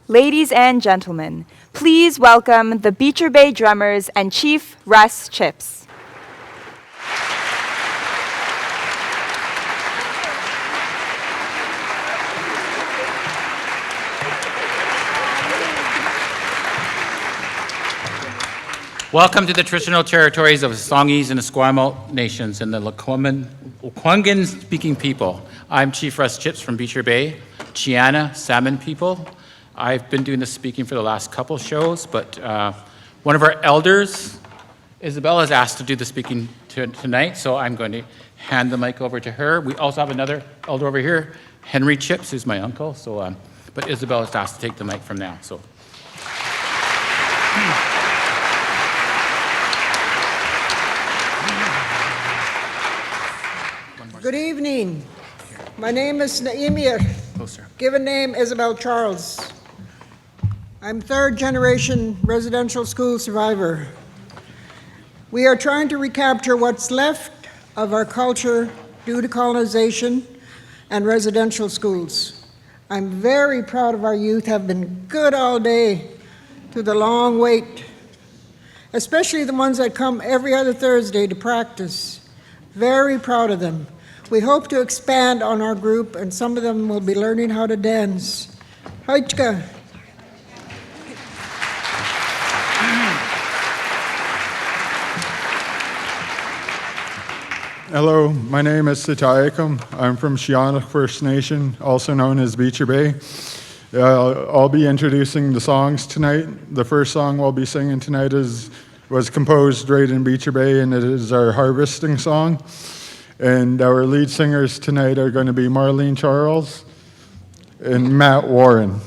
Ladies and gentlemen, please welcome the Beecher Bay drummers and Chief Russ Chips. Welcome to the traditional territories of the Songhees and Esquimalt nations and the Lekwungen-speaking people. I'm Chief Russ Chips from Beecher Bay, Chiana Salmon people. I've been doing the speaking for the last couple shows, but one of our elders, Isabel, has asked to do the speaking tonight, so I'm going to hand the mic over to her. We also have another elder over here, Henry Chips, who's my uncle, so, but Isabel has asked to take the mic from now. So. Good evening. My name is Naimia. Given name Isabel Charles. I'm third generation residential school survivor. We are trying to recapture what's left of our culture due to colonization and residential schools. I'm very proud of our youth, have been good all day through the long wait, especially the ones that come every other Thursday to practice. Very proud of them. We hope to expand on our group, and some of them will be learning how to dance. Haichka. Hello, my name is Sitayakam. I'm from Shiana First Nation, also known as Beecher Bay. I'll be introducing the songs tonight. The first song we'll be singing tonight was composed right in Beecher Bay, and it is our harvesting song. And our lead singers tonight are going to be Marlene Charles and Matt Warren.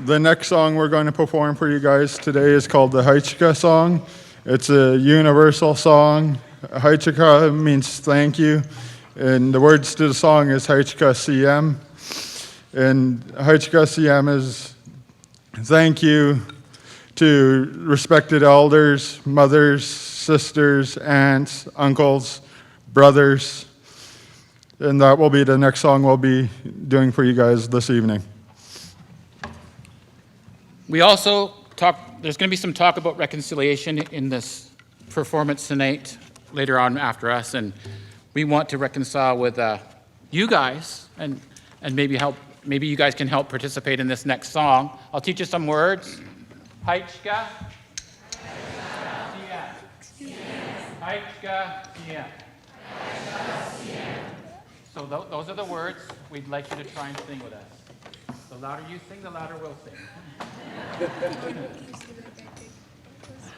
The next song we're going to perform for you guys today is called the Haichika song. It's a universal song. Haichika means thank you, and the words to the song is Haichika CM. And Haichika CM is thank you to respected elders, mothers, sisters, aunts, uncles, brothers. And that will be the next song we'll be doing for you guys this evening. We also there's going to be some talk about reconciliation in this performance tonight, later on after us, and we want to reconcile with you guys, and maybe you guys can help participate in this next song. I'll teach you some words. Haichka. Haichka. So those are the words we'd like you to try and sing with us. The louder you sing, the louder we'll sing.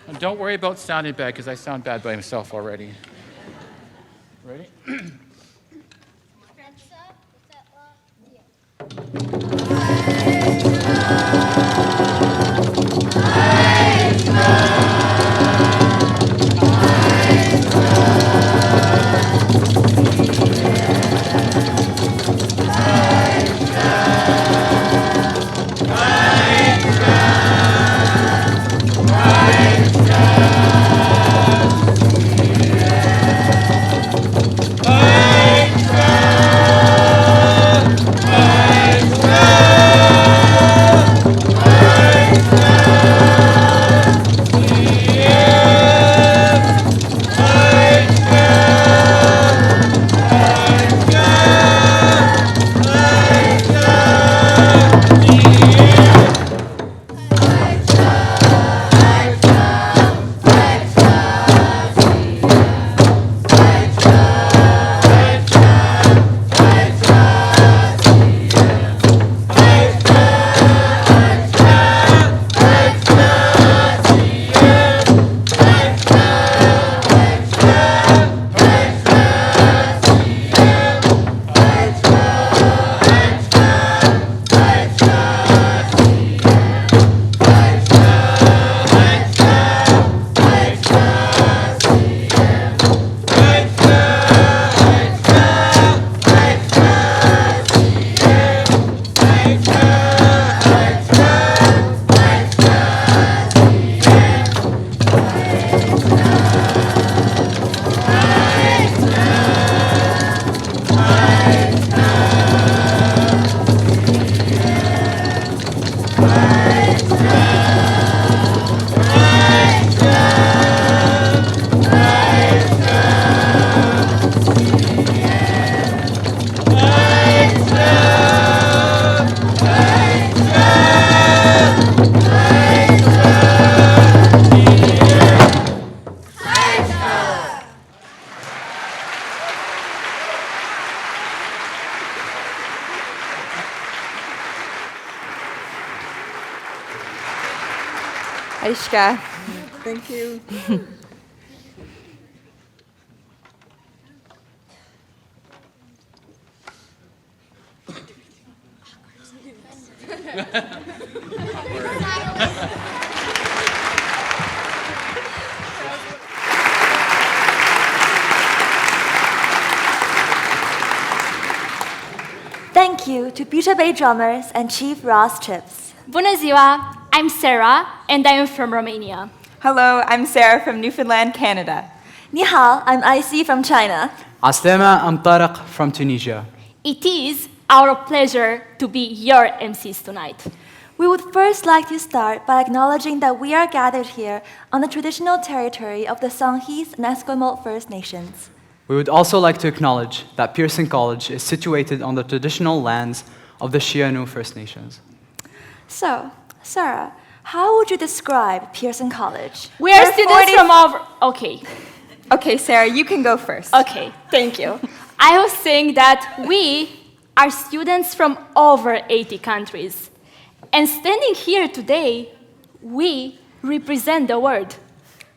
And don't worry about sounding bad, because I sound bad by myself already. Ready? Aishka. Thank you. Thank you to Peter Bay drummers and Chief Ross Chips. Bună ziua! I'm Sarah, and I am from Romania. Hello, I'm Sarah from Newfoundland, Canada. Ni hao, I'm Icy from China. Aslema, I'm Tariq from Tunisia. It is our pleasure to be your MCs tonight. We would first like to start by acknowledging that we are gathered here on the traditional territory of the Songhees and Esquimalt First Nations. We would also like to acknowledge that Pearson College is situated on the traditional lands of the Shianu First Nations. So, Sarah, how would you describe Pearson College? We are We're students 40 from over... Okay, Okay, Sarah, you can go first. okay, thank you. I was saying that we are students from over 80 countries. And standing here today, we represent the world.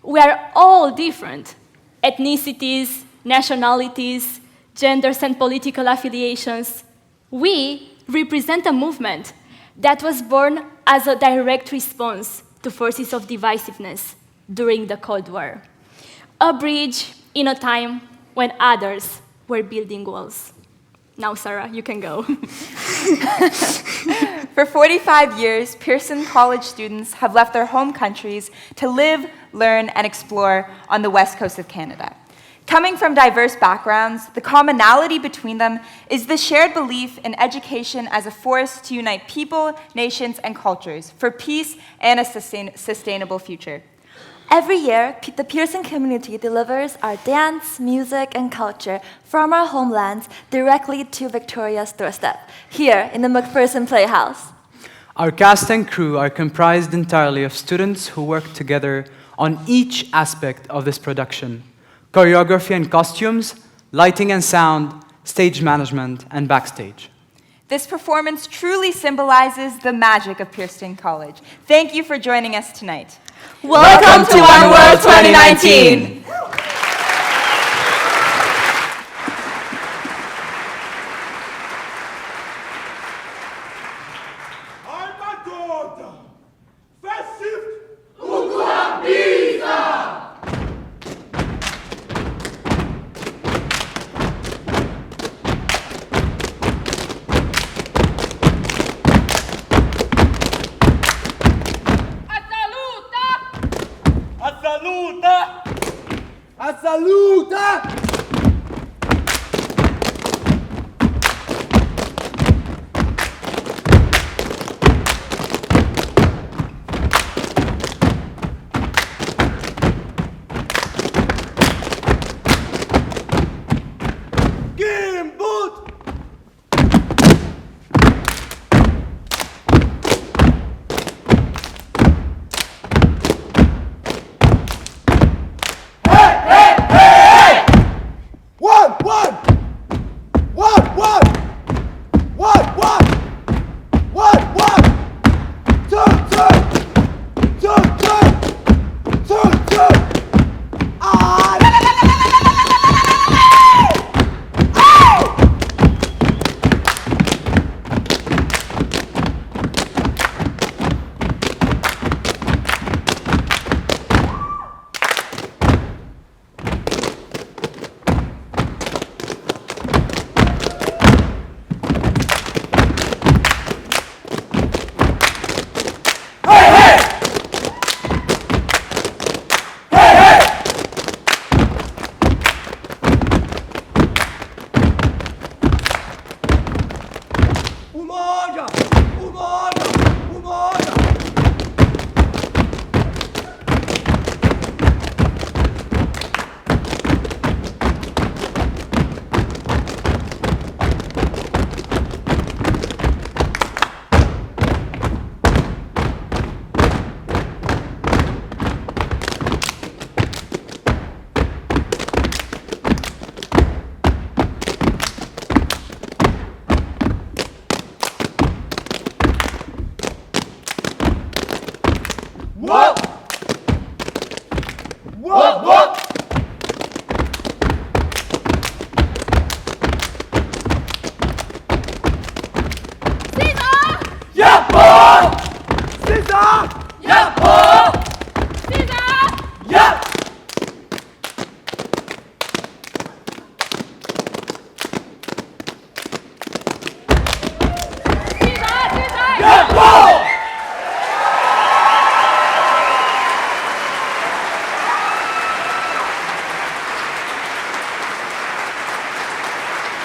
We are all different. Ethnicities, nationalities, genders and political affiliations. We represent a movement that was born as a direct response to forces of divisiveness during the Cold War. A bridge in a time when others were building walls. Now, Sarah, you can go. For 45 years, Pearson College students have left their home countries to live, learn, and explore on the west coast of Canada. Coming from diverse backgrounds, the commonality between them is the shared belief in education as a force to unite people, nations, and cultures for peace and a sustainable future. Every year, the Pearson community delivers our dance, music, and culture from our homelands directly to Victoria's doorstep, here in the McPherson Playhouse. Our cast and crew are comprised entirely of students who work together on each aspect of this production: choreography and costumes, lighting and sound, stage management, and backstage. This performance truly symbolizes the magic of Pearson College. Thank you for joining us tonight. Welcome to One World 2019! Saluta!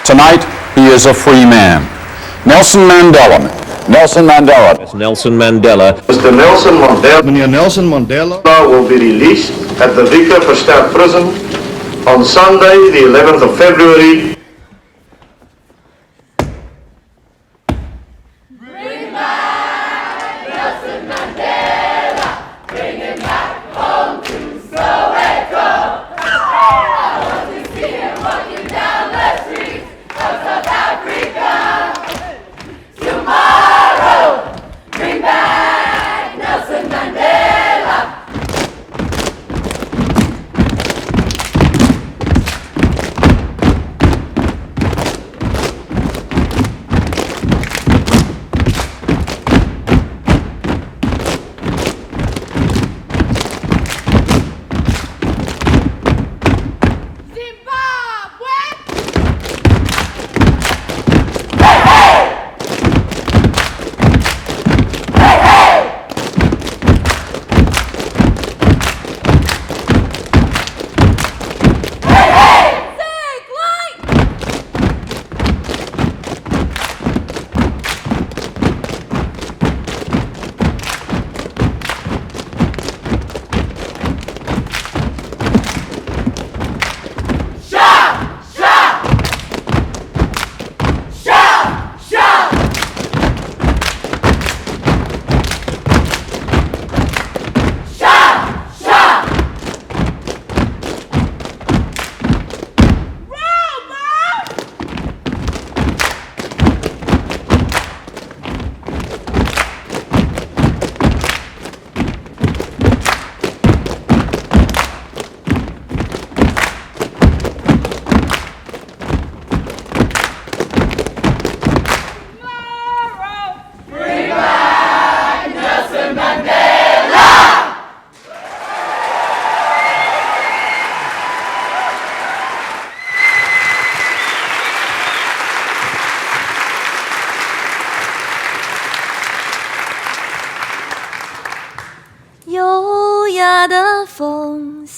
Tonight, he is a free man. Nelson Mandela. Nelson Mandela. Nelson Mandela. Mr. Nelson Mandela. Meneer Nelson Mandela will be released at the Vicar Verster prison on Sunday, the 11th of February.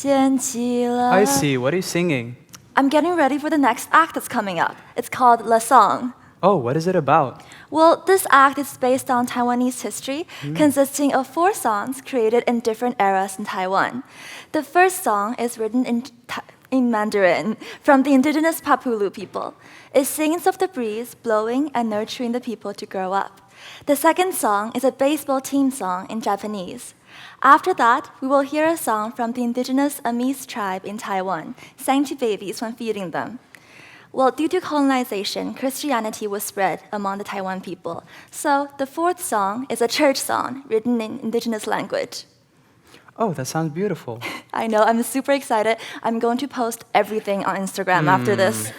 掀起了 I see. What are you singing? I'm getting ready for the next act that's coming up. It's called La Song. Oh, what is it about? Well, this act is based on Taiwanese history, consisting of 4 songs created in different eras in Taiwan. The first song is written in Mandarin from the indigenous Papulu people. It sings of the breeze blowing and nurturing the people to grow up. The second song is a baseball team song in Japanese. After that, we will hear a song from the indigenous Amis tribe in Taiwan, sang to babies when feeding them. Well, due to colonization, Christianity was spread among the Taiwan people. So the fourth song is a church song written in indigenous language. Oh, that sounds beautiful. I know, I'm super excited. I'm going to post everything on Instagram after this.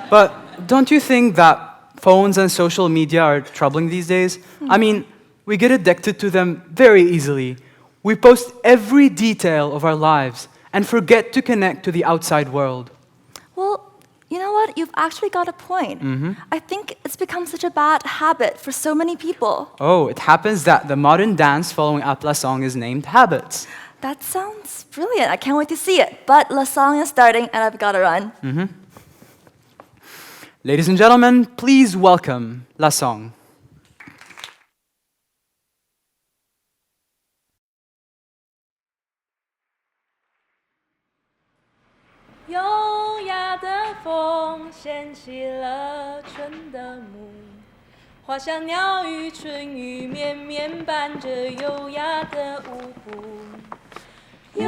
But don't you think that phones and social media are troubling these days? I mean, we get addicted to them very easily. We post every detail of our lives and forget to connect to the outside world. Well, you know what? You've actually got a point. I think it's become such a bad habit for so many people. Oh, it happens that the modern dance following up La Song is named Habits. That sounds brilliant. I can't wait to see it. But La Song is starting and I've got to run. Ladies and gentlemen, please welcome La Song.风掀起了春的幕，花香鸟语春雨绵绵伴着优雅的舞步。优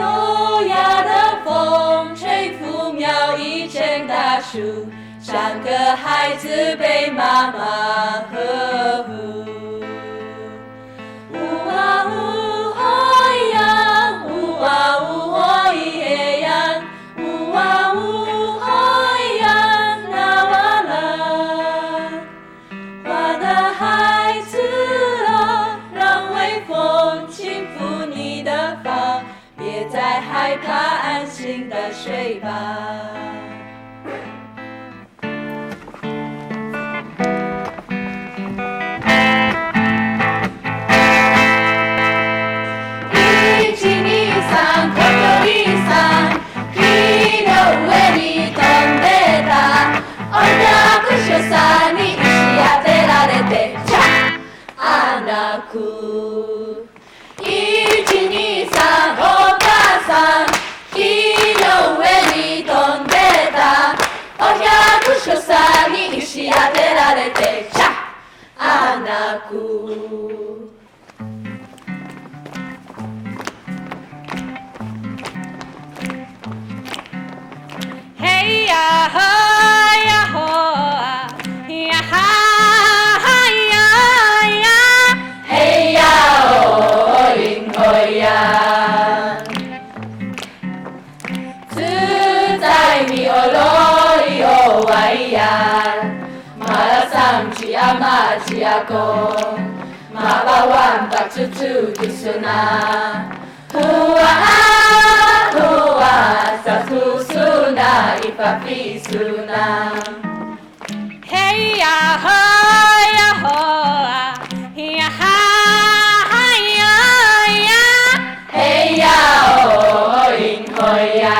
雅的风吹拂苗一整大树，像个孩子被妈妈呵护。呜啊呜吼呀，呜啊呜吼耶呀，呜啊呜。害怕，安心的睡吧。123東京23木の上に飛んでた音楽所さんに石当てられてチャッ穴く123木の上に飛んでたお百所さんに石当てられてチャッ穴くへいやほやほやはやへいやおいんほやmi olori o waian Marasam chiama chiako Mabawan baktutu kisuna Hua hua satusuna ipafisuna Hey ya ho ya ho ya ha ya ya Hey ya o in hoya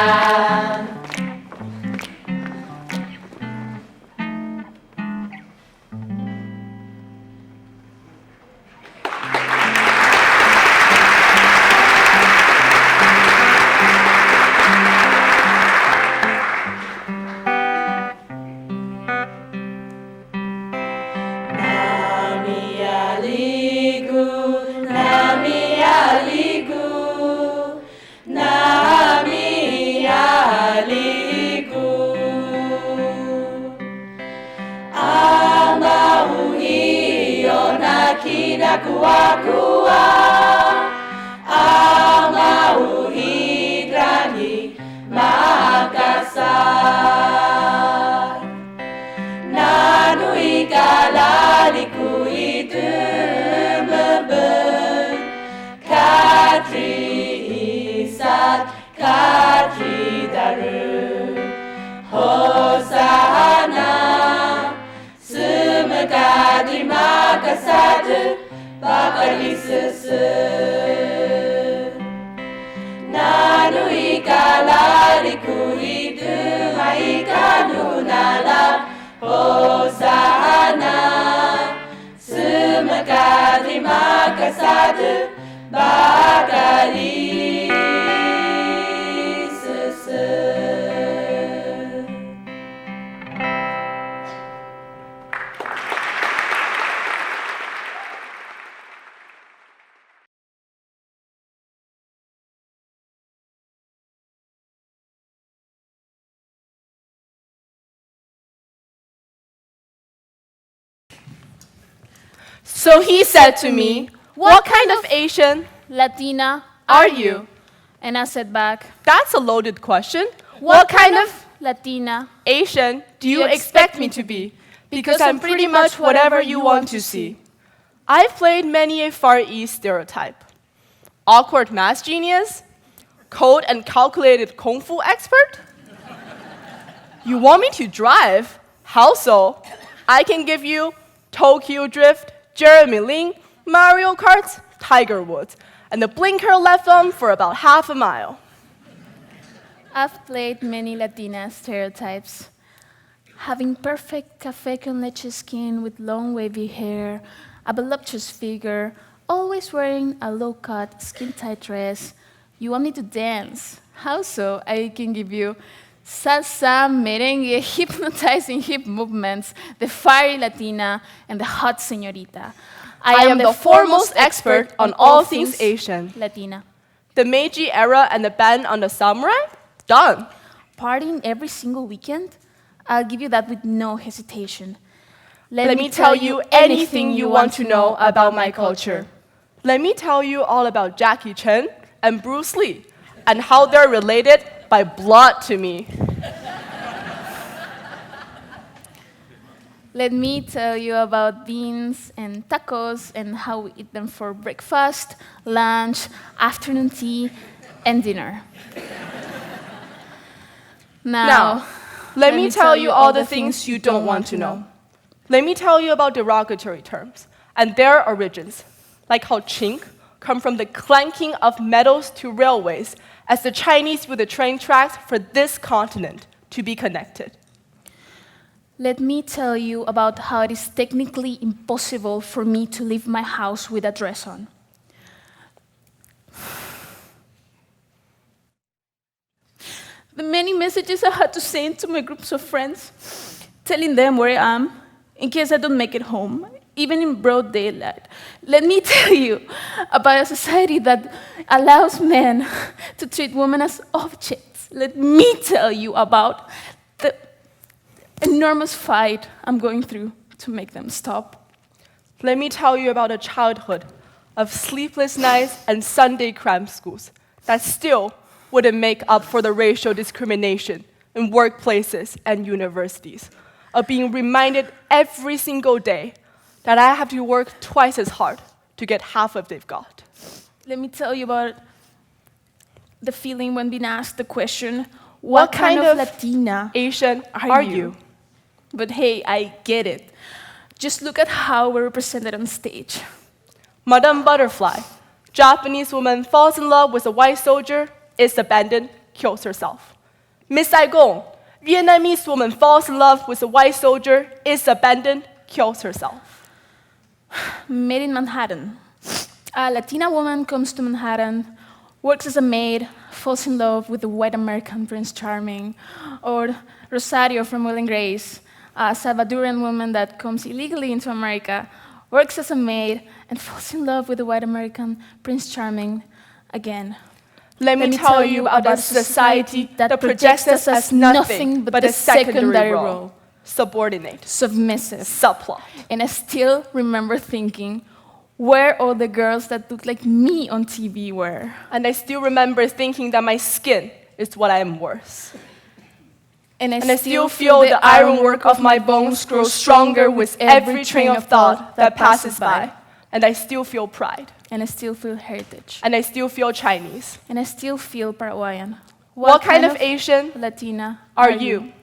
Kuwa Angau hidrani Makassar Nanu ikalaliku itu membeng Katri isat Katri daru Hosana Semekadi Makassar Bakar So he said to me, "What kind of Asian Latina are you?" And I said back, That's a loaded question. what kind of Latina Asian do you expect me to be? Because I'm pretty much whatever you want to see. I've played many a Far East stereotype. Awkward math genius? Cold and calculated kung fu expert? You want me to drive? How so? I can give you Tokyo Drift, Jeremy Lin, Mario Kart, Tiger Woods, and the blinker left thumb for about half a mile. I've played many Latina stereotypes. Having perfect café con leche skin with long wavy hair, a voluptuous figure, always wearing a low-cut, skin-tight dress. You want me to dance? How so? I can give you salsa, merengue, hypnotizing hip movements, the fiery Latina, and the hot señorita. I am the foremost expert on all things Asian. Latina. The Meiji era and the ban on the samurai? Done. Partying every single weekend? I'll give you that with no hesitation. Let me tell you anything you want to know about my culture. Let me tell you all about Jackie Chan and Bruce Lee and how they're related by blood to me. Let me tell you about beans and tacos and how we eat them for breakfast, lunch, afternoon tea, and dinner. Now, let me tell you all the things you don't want to know. Let me tell you about derogatory terms and their origins, like how chink come from the clanking of metals to railways as the Chinese built the train tracks for this continent to be connected. Let me tell you about how it is technically impossible for me to leave my house with a dress on. The many messages I had to send to my groups of friends, telling them where I am, in case I don't make it home, even in broad daylight. Let me tell you about a society that allows men to treat women as objects. Let me tell you about the enormous fight I'm going through to make them stop. Let me tell you about a childhood of sleepless nights and Sunday cram schools that still wouldn't make up for the racial discrimination in workplaces and universities, of being reminded every single day that I have to work twice as hard to get half of they've got. Let me tell you about the feeling when being asked the question, what kind of Latina Asian are you? But hey, I get it. Just look at how we're represented on stage. Madame Butterfly, Japanese woman falls in love with a white soldier, is abandoned, kills herself. Miss Saigon, Vietnamese woman falls in love with a white soldier, is abandoned, kills herself. Made in Manhattan. A Latina woman comes to Manhattan, works as a maid, falls in love with the white American Prince Charming. Or Rosario from Will and Grace, a Salvadoran woman that comes illegally into America, works as a maid, and falls in love with the white American Prince Charming again. Let me tell you about a society that projects us as nothing but a secondary role. Subordinate. Submissive. Subplot. And I still remember thinking, where all the girls that look like me on TV were. And I still remember thinking that my skin is what I am worth. And I still feel the ironwork of my bones grow stronger with every train of thought that passes by. And I still feel pride. And I still feel heritage. And I still feel Chinese. And I still feel Paraguayan. What kind of Asian Latina are you?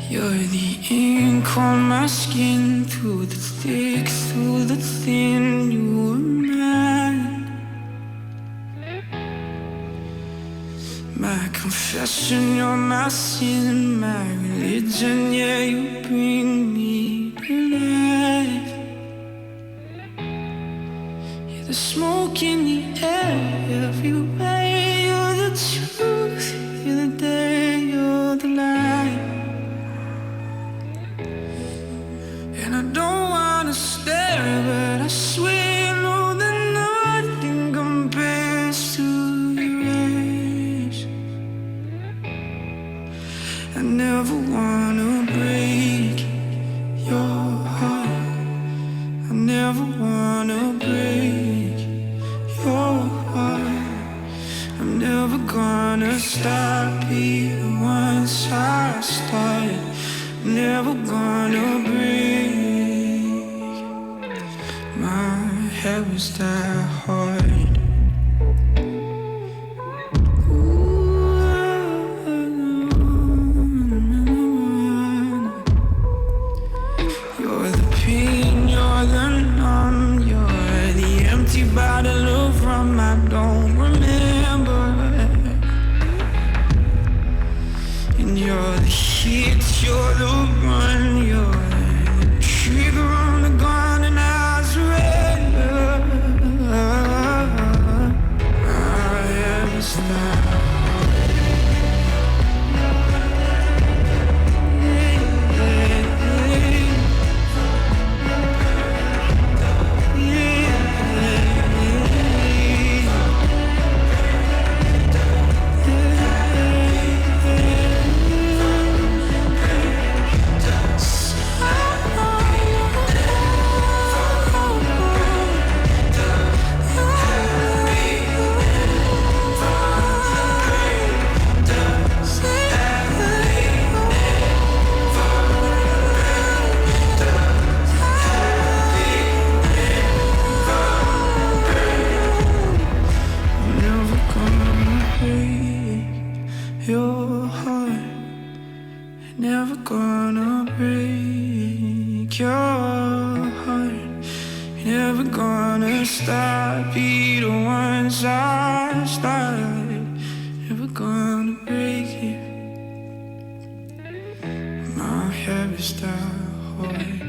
You're the ink on my skin, through the thick, through the thin, you were mine. My confession, you're my sin, my religion, yeah, you bring me to life. You're the smoke in the air, everywhere, you're the truth, you're the day, you're the light. And I don't wanna stare, but I swear, no, that nothing compares to your eyes. I never wanna break your heart. I never wanna break your heart. I'm never gonna stop even once I start. I'm never gonna break. My head was that hard. You're the pain, you're the numb, you're the empty bottle of rum I don't remember. And you're the heat, you're the run, you're the trigger on the gun, and I surrender. I am stuck. Your heart, never gonna break your heart. Never gonna stop either once I start. Never gonna break it. My head is that hard.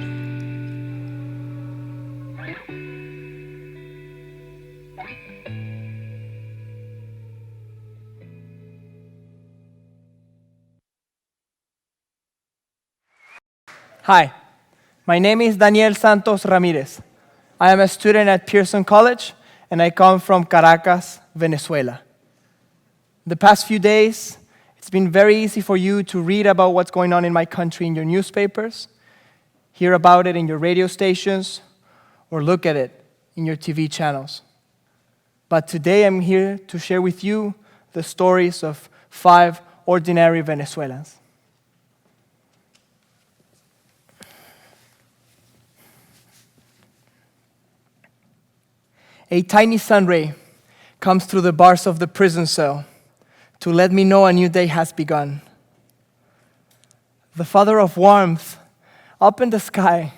Hi, my name is Daniel Santos Ramirez. I am a student at Pearson College, and I come from Caracas, Venezuela. The past few days, it's been very easy for you to read about what's going on in my country in your newspapers, hear about it in your radio stations, or look at it in your TV channels. But today I'm here to share with you the stories of 5 ordinary Venezuelans. A tiny sun ray comes through the bars of the prison cell to let me know a new day has begun. The Father of warmth up in the sky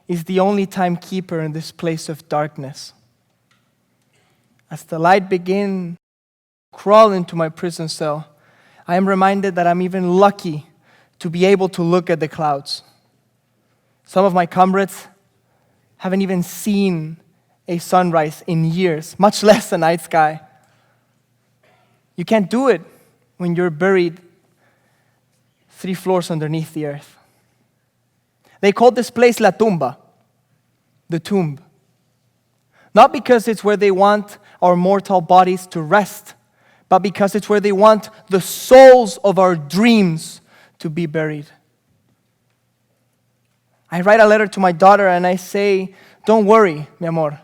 is the only timekeeper in this place of darkness. As the light begins to crawl into my prison cell, I am reminded that I'm even lucky to be able to look at the clouds. Some of my comrades haven't even seen a sunrise in years, much less a night sky. You can't do it when you're buried 3 floors underneath the earth. They call this place La Tumba, the tomb. Not because it's where they want our mortal bodies to rest, but because it's where they want the souls of our dreams to be buried. I write a letter to my daughter and I say, don't worry, mi amor.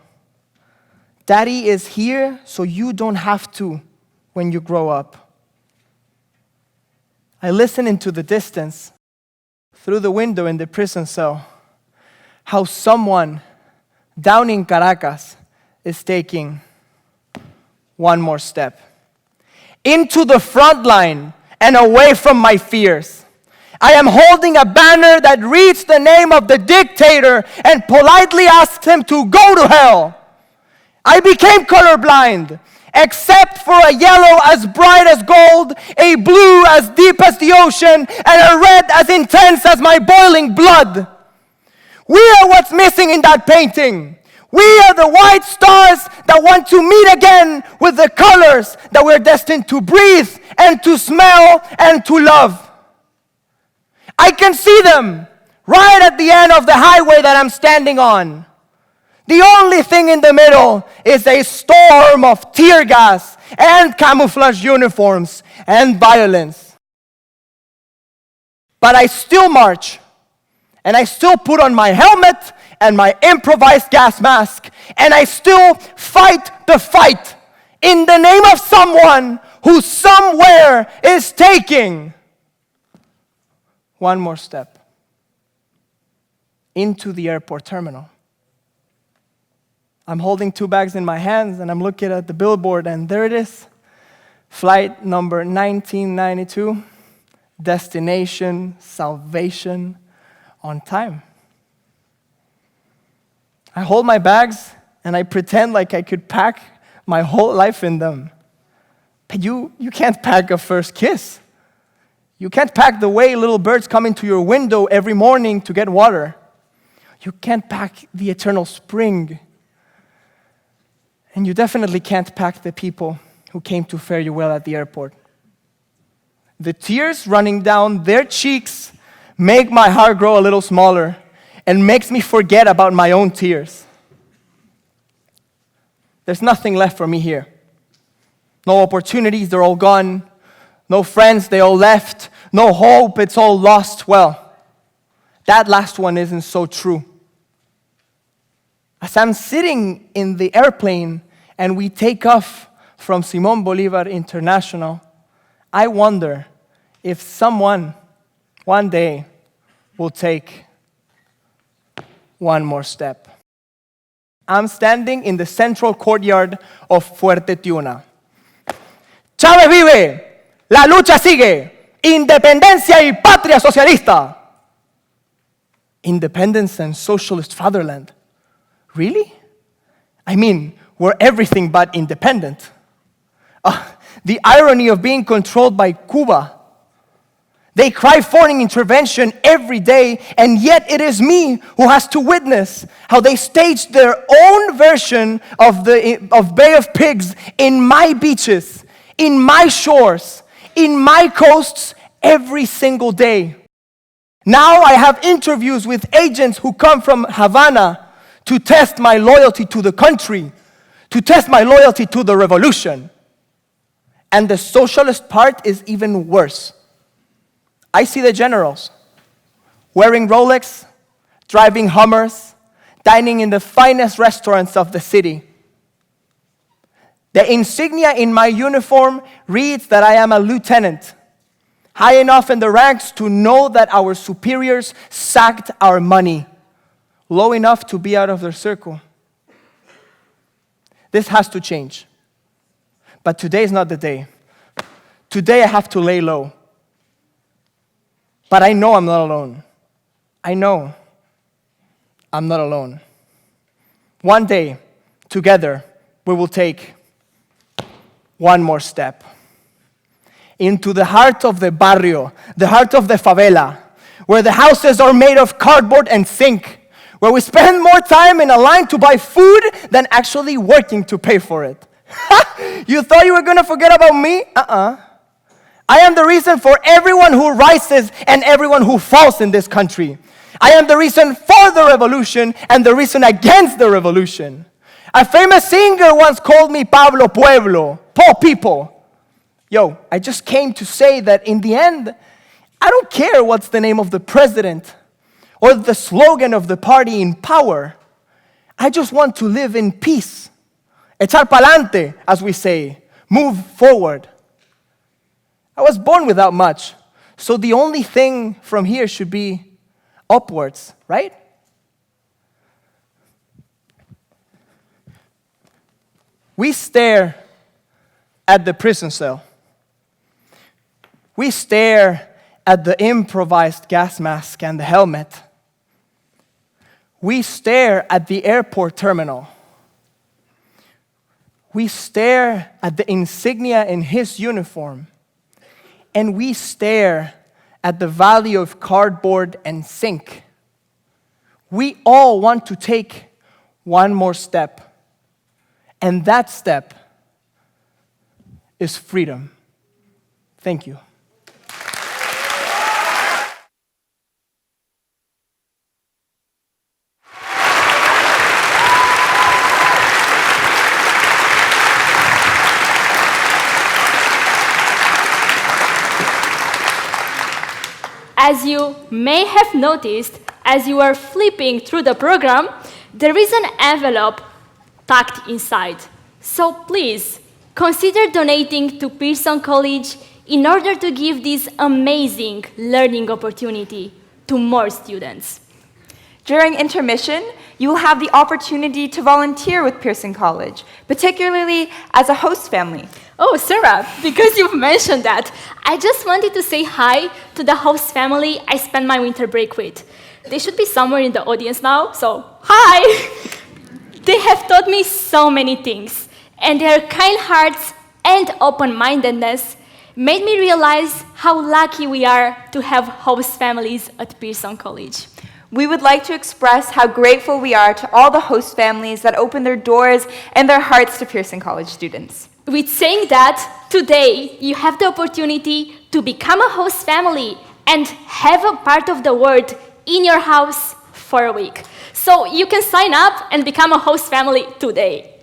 Daddy is here so you don't have to when you grow up. I listen into the distance, through the window in the prison cell, how someone down in Caracas is taking one more step into the front line and away from my fears. I am holding a banner that reads the name of the dictator and politely asks him to go to hell. I became colorblind, except for a yellow as bright as gold, a blue as deep as the ocean, and a red as intense as my boiling blood. We are what's missing in that painting. We are the white stars that want to meet again with the colors that we're destined to breathe and to smell and to love. I can see them right at the end of the highway that I'm standing on. The only thing in the middle is a storm of tear gas and camouflage uniforms and violence. But I still march, and I still put on my helmet and my improvised gas mask, and I still fight the fight in the name of someone who somewhere is taking one more step into the airport terminal. I'm holding 2 bags in my hands and I'm looking at the billboard, and there it is. Flight number 1992, destination salvation, on time. I hold my bags and I pretend like I could pack my whole life in them. But you can't pack a first kiss. You can't pack the way little birds come into your window every morning to get water. You can't pack the eternal spring. And you definitely can't pack the people who came to fare you well at the airport. The tears running down their cheeks make my heart grow a little smaller and makes me forget about my own tears. There's nothing left for me here. No opportunities, they're all gone. No friends, they all left. No hope, it's all lost. Well, that last one isn't so true. As I'm sitting in the airplane and we take off from Simón Bolívar International, I wonder if someone one day will take one more step. I'm standing in the central courtyard of Fuerte Tiuna. Chávez vive, la lucha sigue, independencia y patria socialista. Independence and socialist fatherland. Really? I mean, we're everything but independent. The irony of being controlled by Cuba. They cry foreign intervention every day, and yet it is me who has to witness how they staged their own version of Bay of Pigs in my beaches, in my shores, in my coasts every single day. Now I have interviews with agents who come from Havana to test my loyalty to the country, to test my loyalty to the revolution. And the socialist part is even worse. I see the generals wearing Rolex, driving Hummers, dining in the finest restaurants of the city. The insignia in my uniform reads that I am a lieutenant, high enough in the ranks to know that our superiors sacked our money, low enough to be out of their circle. This has to change. But today is not the day. Today I have to lay low. But I know I'm not alone. I know I'm not alone. One day, together, we will take one more step into the heart of the barrio, the heart of the favela, where the houses are made of cardboard and zinc, where we spend more time in a line to buy food than actually working to pay for it. You thought you were going to forget about me? I am the reason for everyone who rises and everyone who falls in this country. I am the reason for the revolution and the reason against the revolution. A famous singer once called me Pablo Pueblo, poor people. Yo, I just came to say that in the end, I don't care what's the name of the president or the slogan of the party in power. I just want to live in peace. Echar pa'lante, as we say, move forward. I was born without much, so the only thing from here should be upwards, right? We stare at the prison cell. We stare at the improvised gas mask and the helmet. We stare at the airport terminal. We stare at the insignia in his uniform. And we stare at the value of cardboard and zinc. We all want to take one more step. And that step is freedom. Thank you. As you may have noticed, as you are flipping through the program, there is an envelope tucked inside. So please, consider donating to Pearson College in order to give this amazing learning opportunity to more students. During intermission, you will have the opportunity to volunteer with Pearson College, particularly as a host family. Oh, Sarah, because you've mentioned that, I just wanted to say hi to the host family I spent my winter break with. They should be somewhere in the audience now, so hi! They have taught me so many things, and their kind hearts and open-mindedness made me realize how lucky we are to have host families at Pearson College. We would like to express how grateful we are to all the host families that open their doors and their hearts to Pearson College students. With saying that, today you have the opportunity to become a host family and have a part of the world in your house for a week. So you can sign up and become a host family today.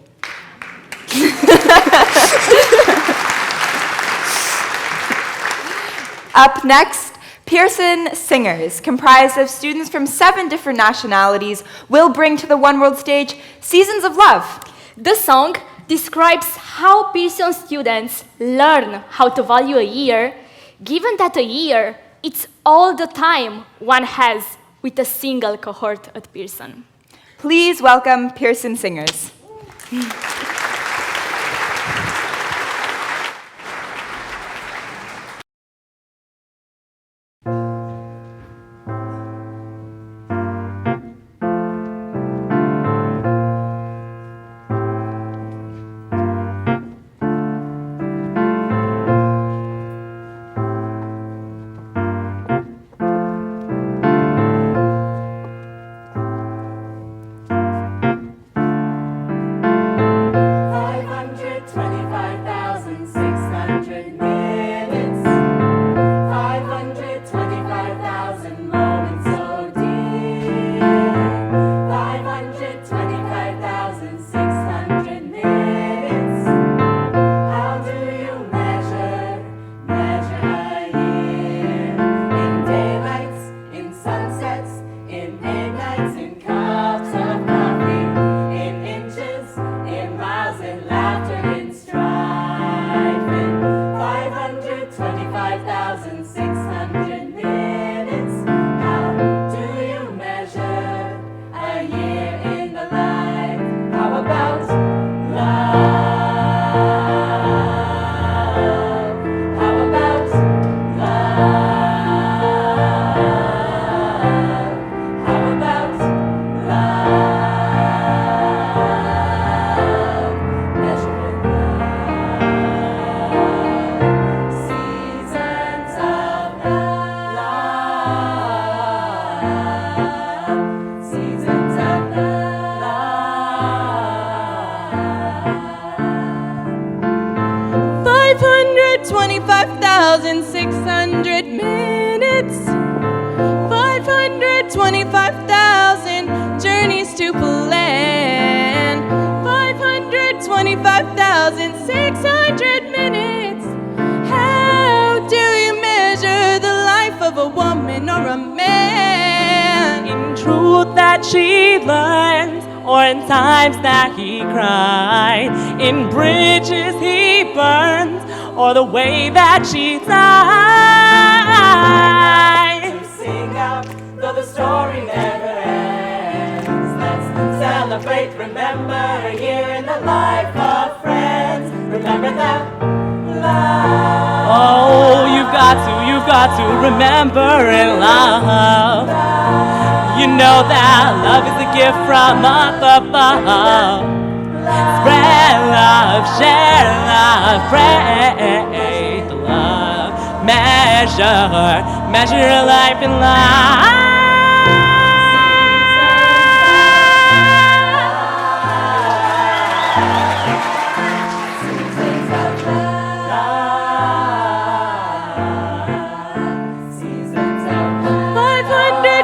Up next, Pearson Singers, comprised of students from 7 different nationalities, will bring to the One World stage Seasons of Love. The song describes how Pearson students learn how to value a year, given that a year, it's all the time one has with a single cohort at Pearson. Please welcome Pearson Singers. woman or a man. In truth that she learns, or in times that he cried, in bridges he burns, or the way that she died. To sing out, though the story never ends. Let's celebrate, remember a year in the life of friends. Remember that love. Oh, you've got to remember and love. You know that love is a gift from up above. Spread love, share love, pray love. Measure your life in love.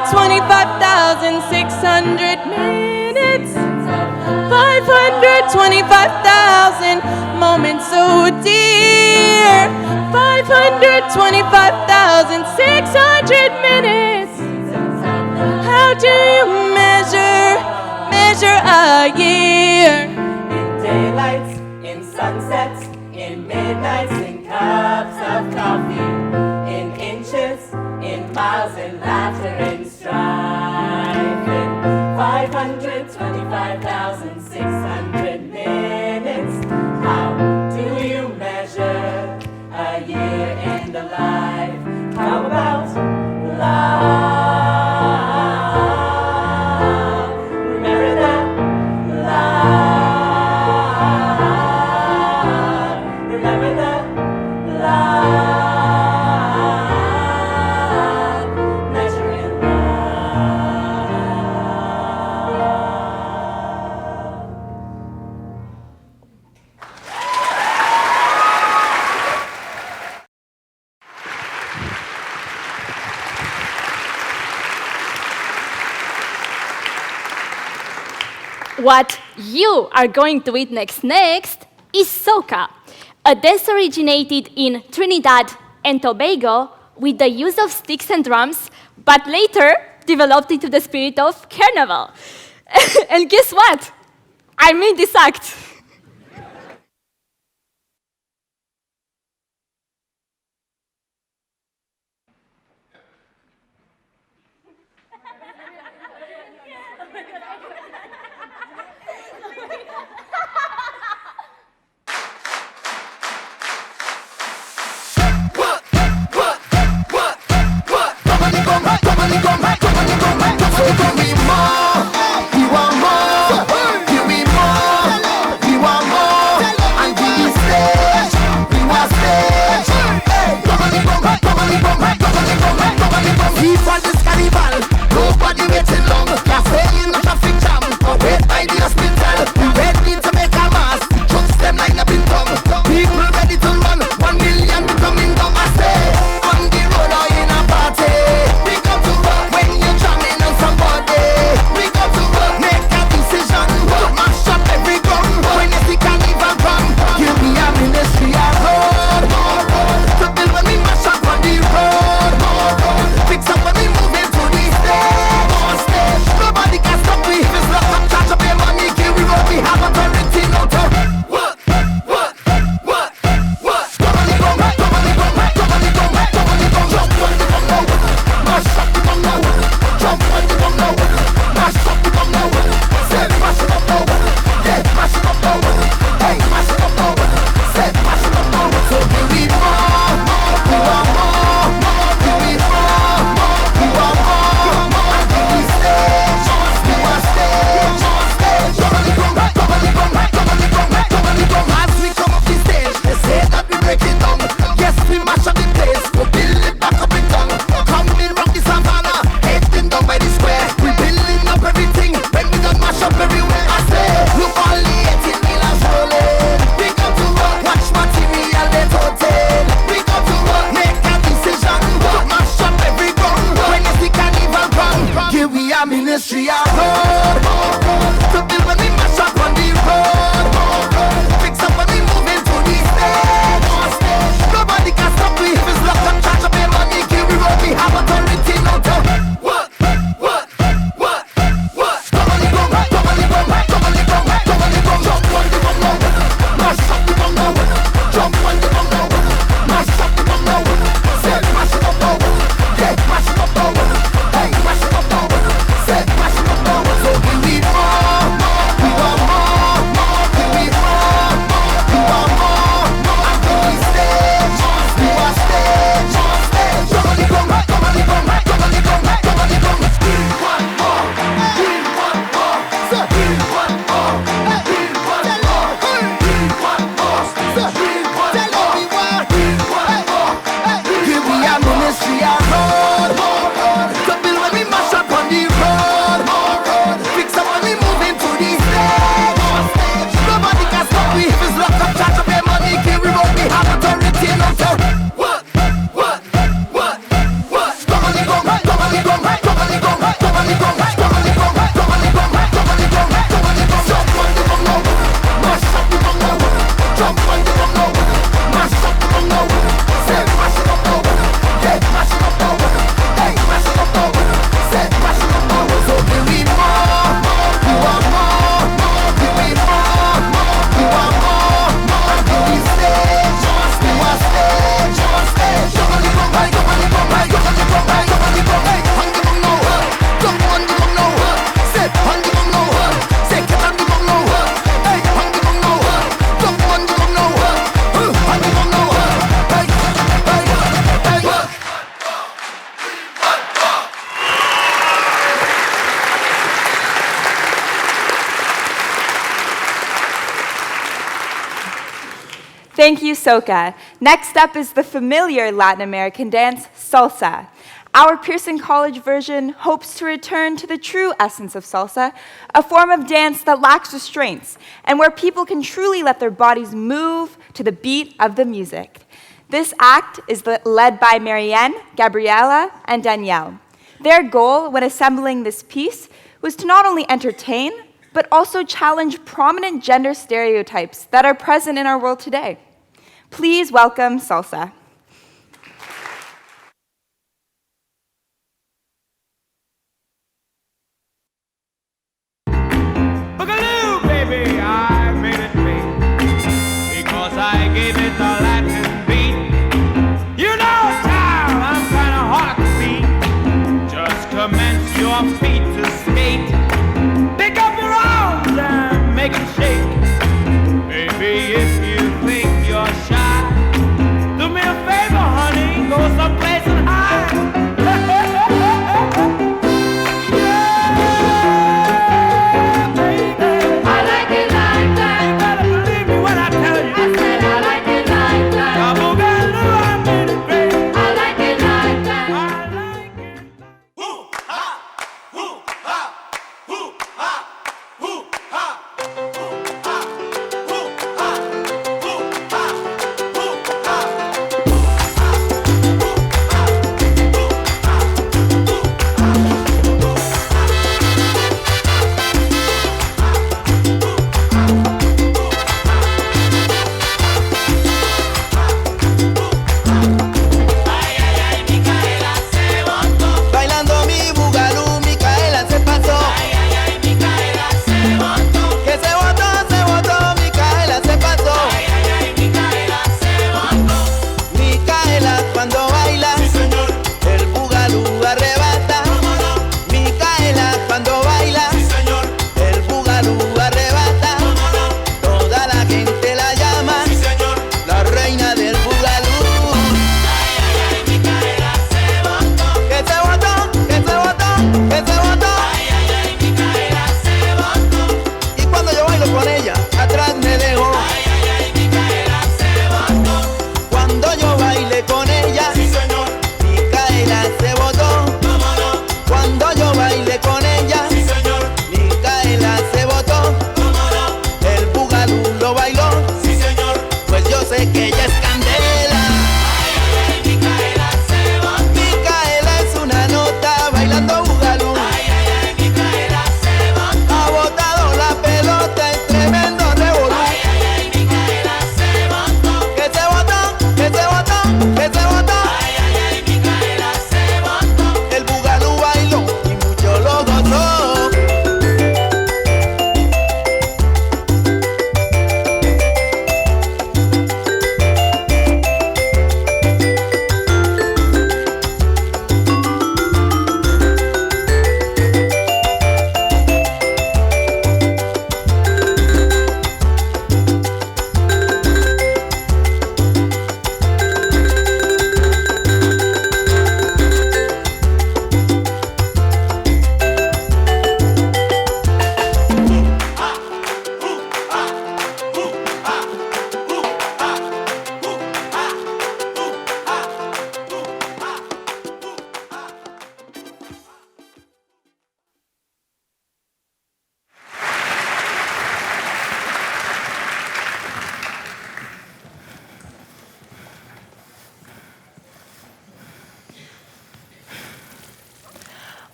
525,600 minutes, 525,000 moments, oh dear. 525,600 minutes. How do you measure a year? In daylights, in sunsets, in midnights, in cups of coffee, in inches, in miles, in laughter, in strife, in 525,600 minutes. How do you measure a year in the life? How about love? Remember that love. Remember that love. Measuring What you are going to witness next is soca, a dance originated in Trinidad and Tobago with the use of sticks and drums, but later developed into the spirit of carnival. And guess what? I made this act. Ministry of road, to build when we mash up on the road, fix up when we move into the stage. Nobody can stop we if it's locked up, charge up your money, kill we road, we have authority. Thank you, Soka. Next up is the familiar Latin American dance, salsa. Our Pearson College version hopes to return to the true essence of salsa, a form of dance that lacks restraints and where people can truly let their bodies move to the beat of the music. This act is led by Marianne, Gabriela, and Danielle. Their goal when assembling this piece was to not only entertain, but also challenge prominent gender stereotypes that are present in our world today. Please welcome Salsa. Boogaloo, baby, I made it big because I gave it the Latin beat. You know, child, I'm kinda hard to beat. Just commence your feet to skate. Pick up your arms and make it shake. Baby, if you think you're shy, do me a favor, honey, go someplace and hide.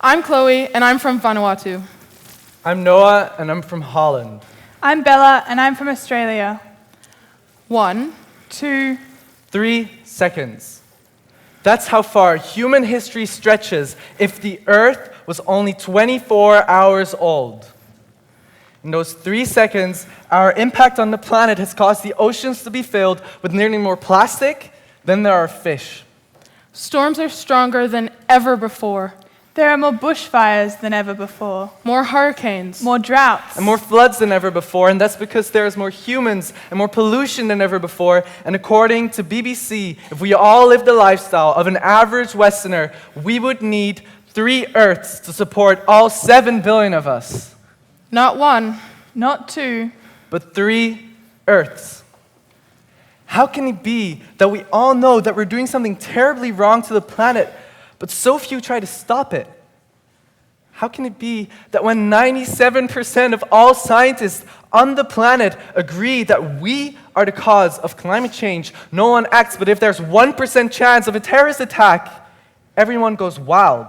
I'm Chloe, and I'm from Vanuatu. I'm Noah, and I'm from Holland. I'm Bella, and I'm from Australia. 1, 2, 3 seconds. That's how far human history stretches if the Earth was only 24 hours old. In those 3 seconds, our impact on the planet has caused the oceans to be filled with nearly more plastic than there are fish. Storms are stronger than ever before. There are more bushfires than ever before. More hurricanes. More droughts. And more floods than ever before, and that's because there's more humans and more pollution than ever before. And according to BBC, if we all lived the lifestyle of an average Westerner, we would need 3 Earths to support all 7 billion of us. Not 1. Not 2. But 3 Earths. How can it be that we all know that we're doing something terribly wrong to the planet, but so few try to stop it? How can it be that when 97% of all scientists on the planet agree that we are the cause of climate change, no one acts, but if there's 1% chance of a terrorist attack, everyone goes wild?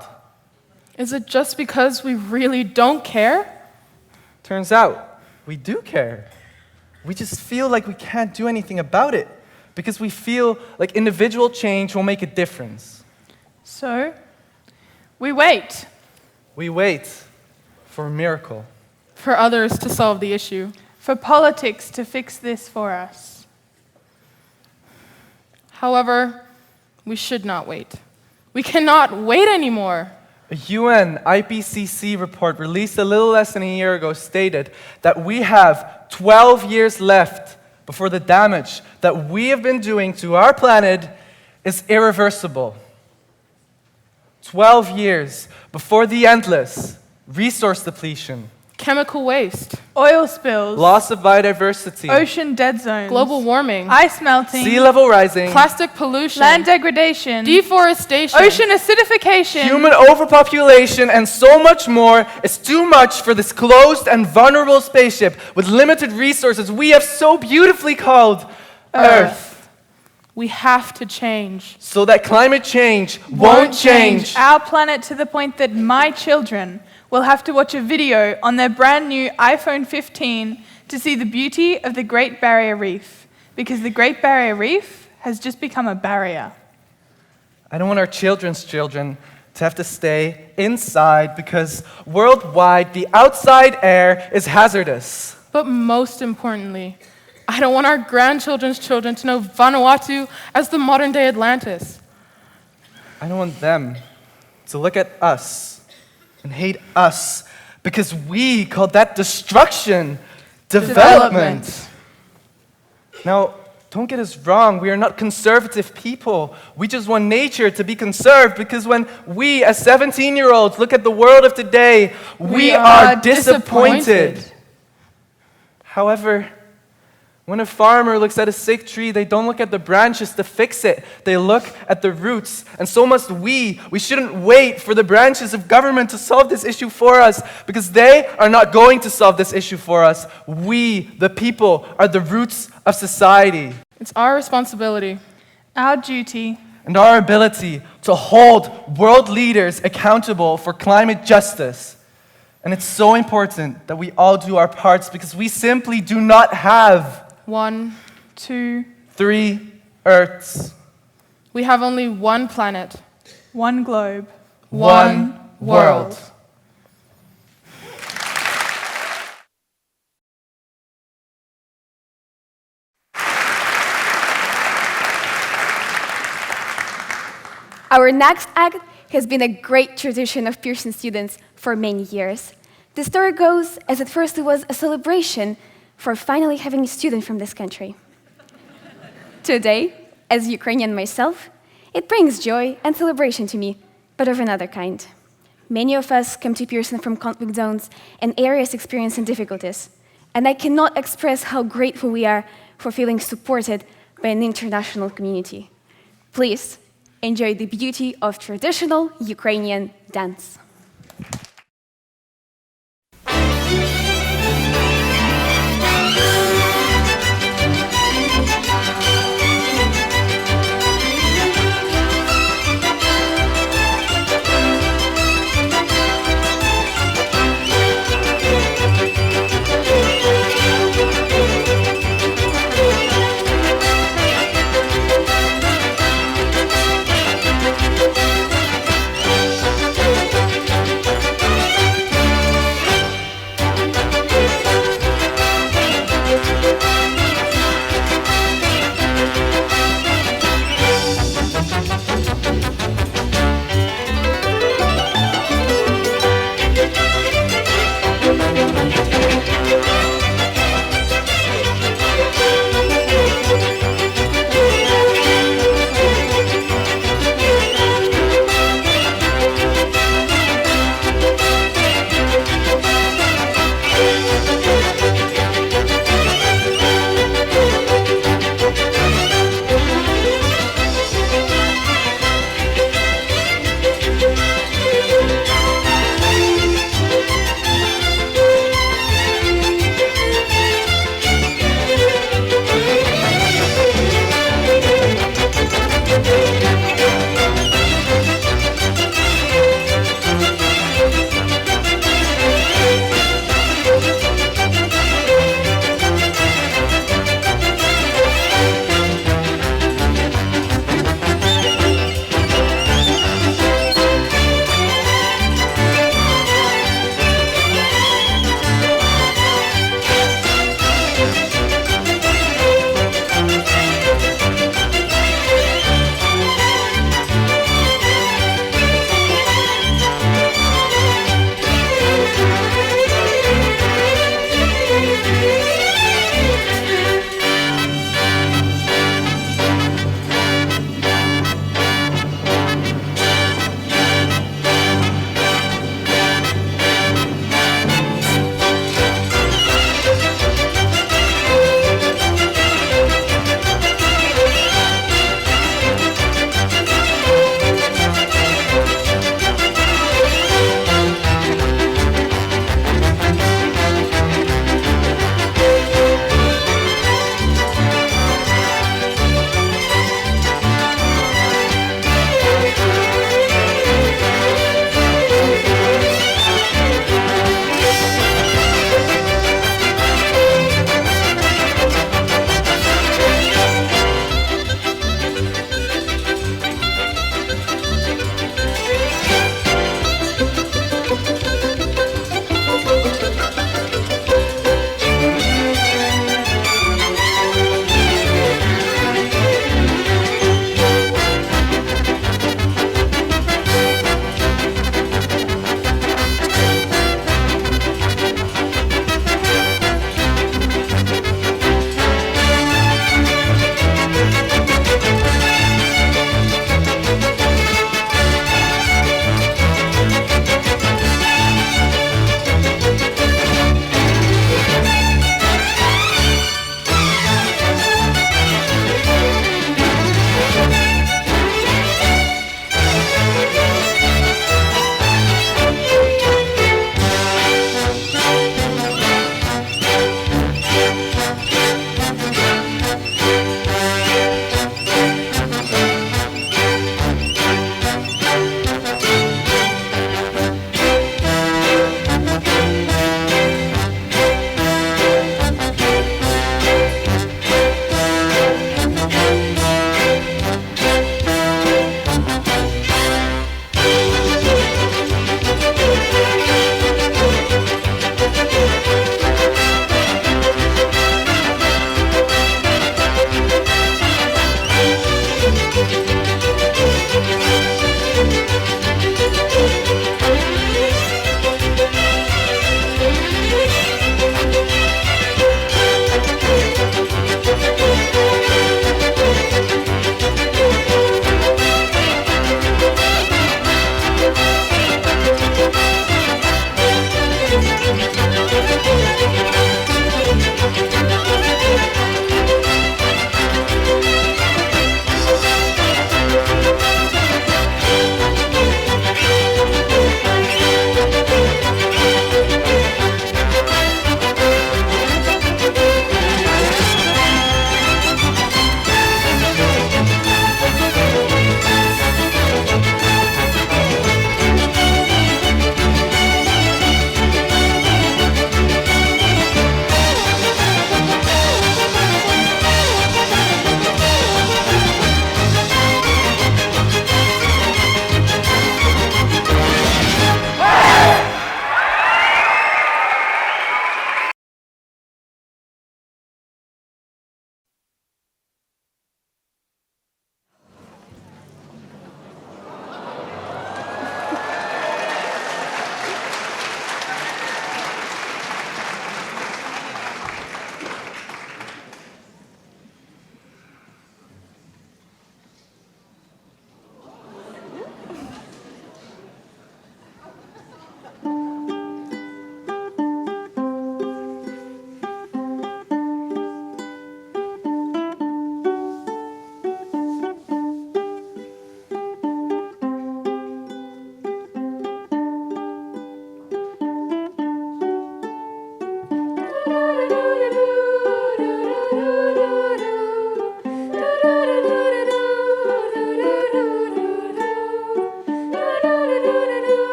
Is it just because we really don't care? Turns out, we do care. We just feel like we can't do anything about it because we feel like individual change will make a difference. So, we wait. We wait for a miracle. For others to solve the issue. For politics to fix this for us. However, we should not wait. We cannot wait anymore. A UN IPCC report released a little less than a year ago stated that we have 12 years left before the damage that we have been doing to our planet is irreversible. 12 years before the endless resource depletion, chemical waste, oil spills, loss of biodiversity, ocean dead zones, global warming, ice melting, sea level rising, plastic pollution, land degradation, deforestation, ocean acidification, human overpopulation, and so much more is too much for this closed and vulnerable spaceship with limited resources we have so beautifully called Earth. We have to change. So that climate change won't change our planet to the point that my children will have to watch a video on their brand new iPhone 15 to see the beauty of the Great Barrier Reef, because the Great Barrier Reef has just become a barrier. I don't want our children's children to have to stay inside because worldwide the outside air is hazardous. But most importantly, I don't want our grandchildren's children to know Vanuatu as the modern-day Atlantis. I don't want them to look at us and hate us because we call that destruction development. Now, don't get us wrong, we are not conservative people. We just want nature to be conserved because when we, as 17-year-olds, look at the world of today, we are disappointed. However, when a farmer looks at a sick tree, they don't look at the branches to fix it. They look at the roots. And so must we. We shouldn't wait for the branches of government to solve this issue for us because they are not going to solve this issue for us. We, the people, are the roots of society. It's our responsibility, our duty, and our ability to hold world leaders accountable for climate justice. And it's so important that we all do our parts because we simply do not have 1, 2, 3 Earths. We have only one planet, one globe, one world. Our next act has been a great tradition of Pearson students for many years. The story goes as at first it was a celebration for finally having a student from this country. Today, as Ukrainian myself, it brings joy and celebration to me, but of another kind. Many of us come to Pearson from conflict zones and areas experiencing difficulties, and I cannot express how grateful we are for feeling supported by an international community. Please enjoy the beauty of traditional Ukrainian dance.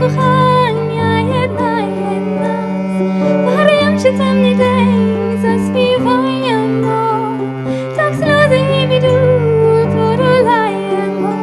kochania jedna nas. Wariam się temny dzień, zaśpiewajemo, tak сльози і біду подолаємо.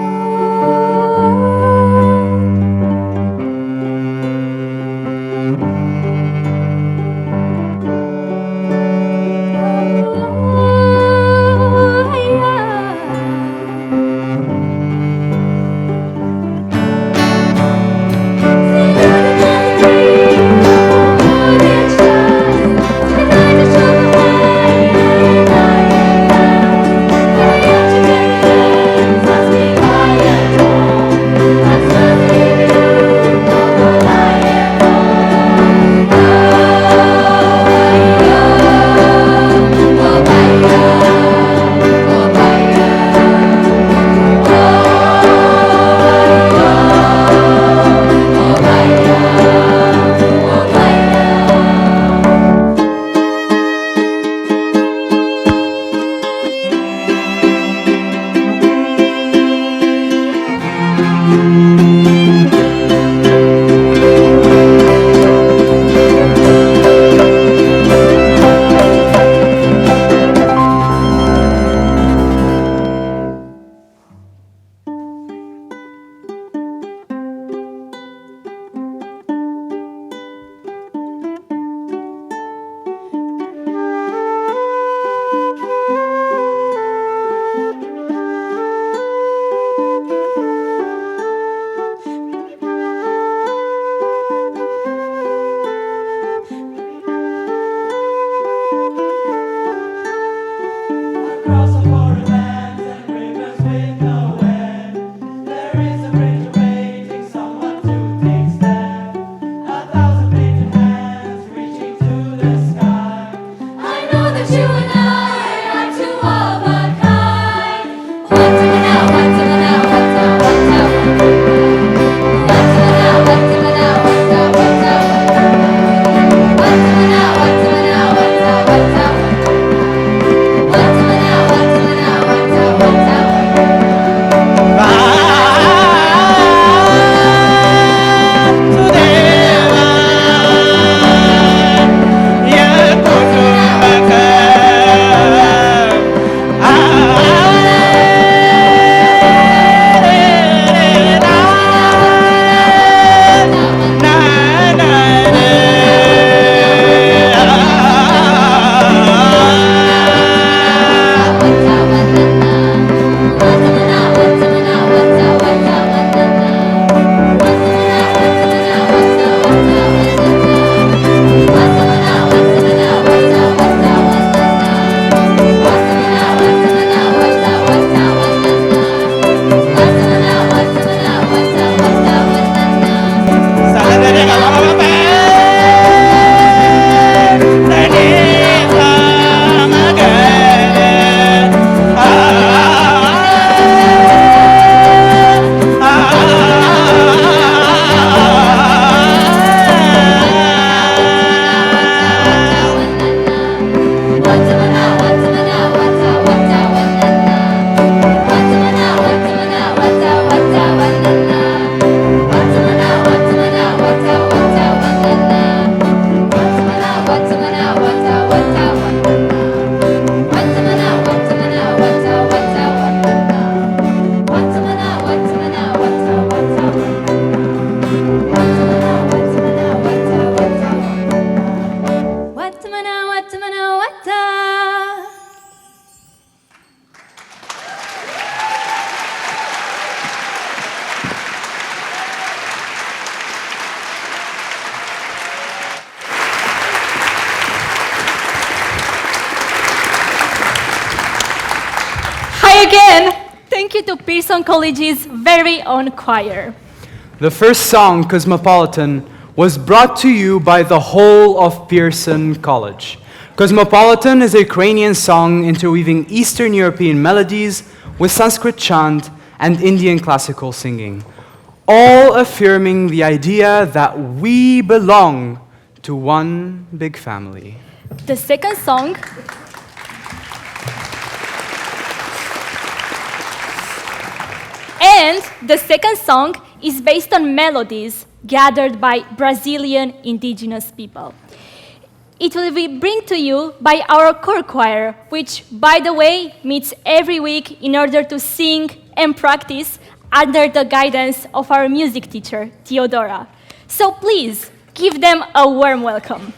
Again, thank you to Pearson College's very own choir. The first song, Cosmopolitan, was brought to you by the whole of Pearson College. Cosmopolitan is a Ukrainian song interweaving Eastern European melodies with Sanskrit chant and Indian classical singing, all affirming the idea that we belong to one big family. The second song is based on melodies gathered by Brazilian indigenous people. It will be brought to you by our core choir, which, by the way, meets every week in order to sing and practice under the guidance of our music teacher, Theodora. So please, give them a warm welcome.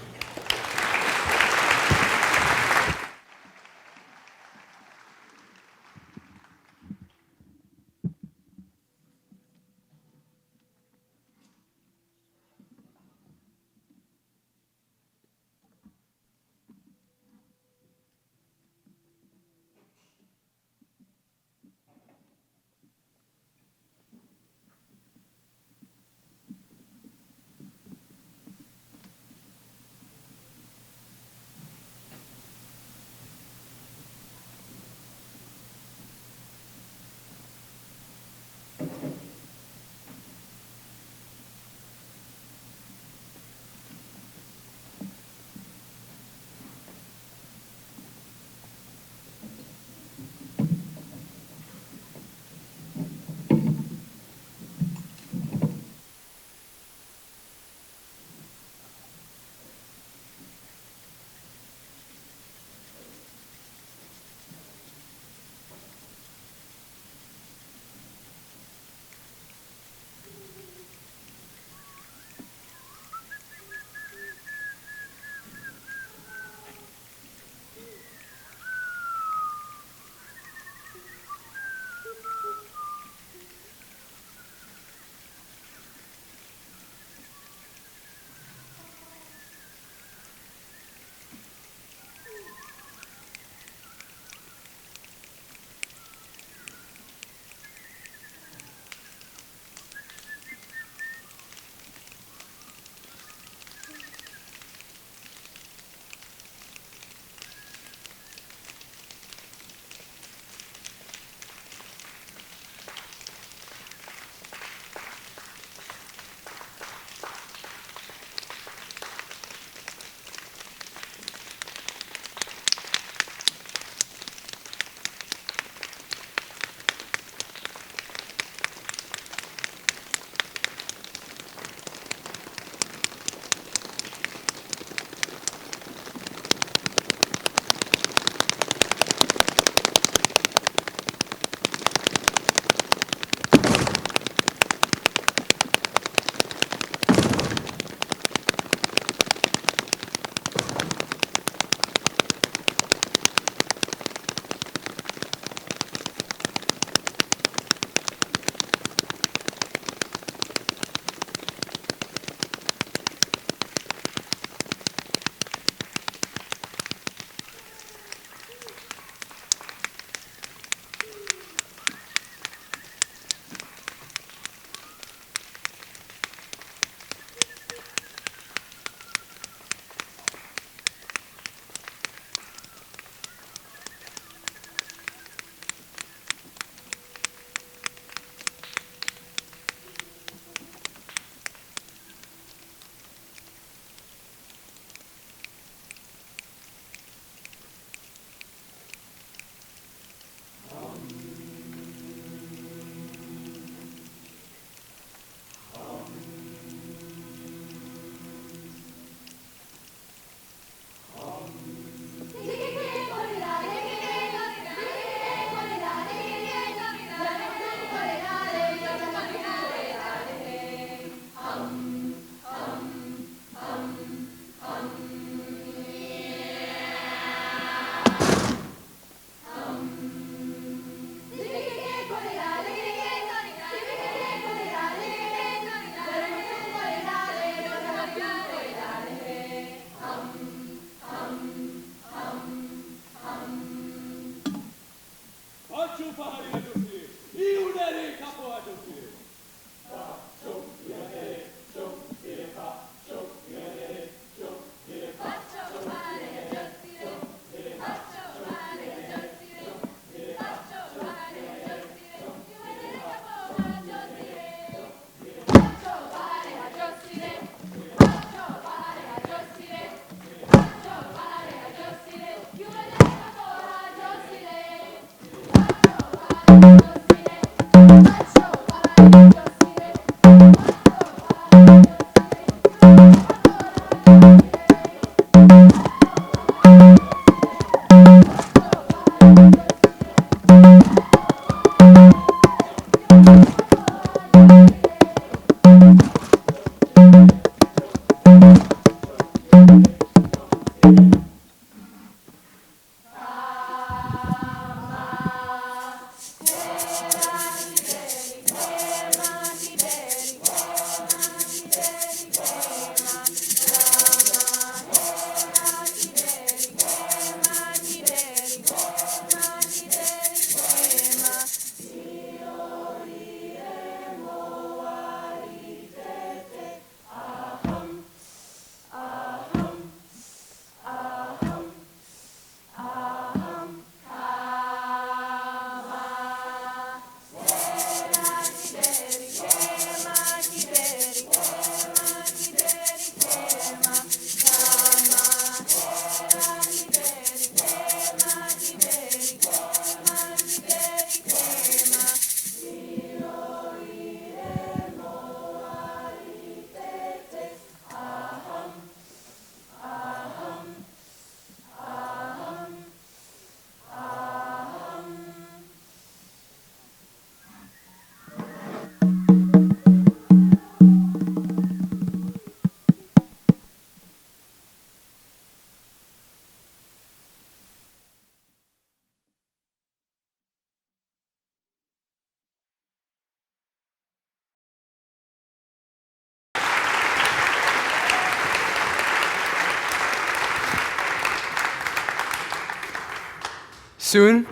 Soon,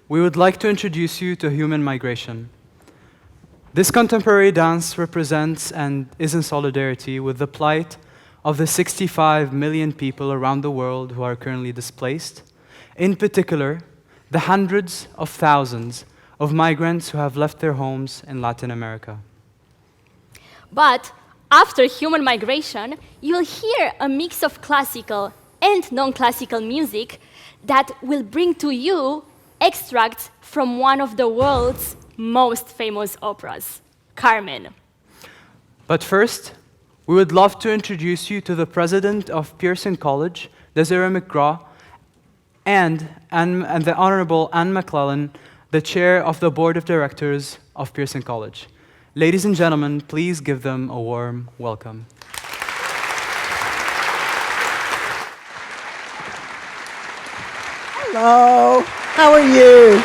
we would like to introduce you to human migration. This contemporary dance represents and is in solidarity with the plight of the 65 million people around the world who are currently displaced, in particular, the hundreds of thousands of migrants who have left their homes in Latin America. But after human migration, you'll hear a mix of classical and non-classical music that will bring to you extracts from one of the world's most famous operas, Carmen. But first, we would love to introduce you to the president of Pearson College, Desiree McGraw, and the Honorable Anne McClellan, the chair of the board of directors of Pearson College. Ladies and gentlemen, please give them a warm welcome. Hello, how are you?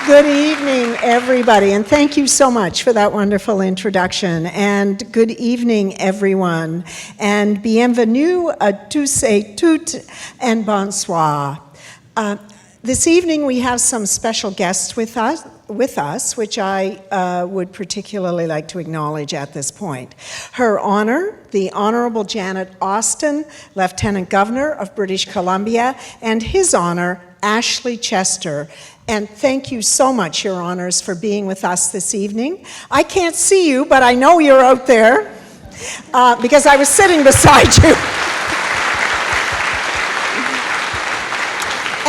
Good evening, everybody, and thank you so much for that wonderful introduction. And good evening, everyone, and bienvenue à tous et toutes, and bonsoir. This evening, we have some special guests with us, which I would particularly like to acknowledge at this point. Her Honor, the Honorable Janet Austin, Lieutenant Governor of British Columbia, and His Honor, Ashley Chester. And thank you so much, Your Honors, for being with us this evening. I can't see you, but I know you're out there because I was sitting beside you.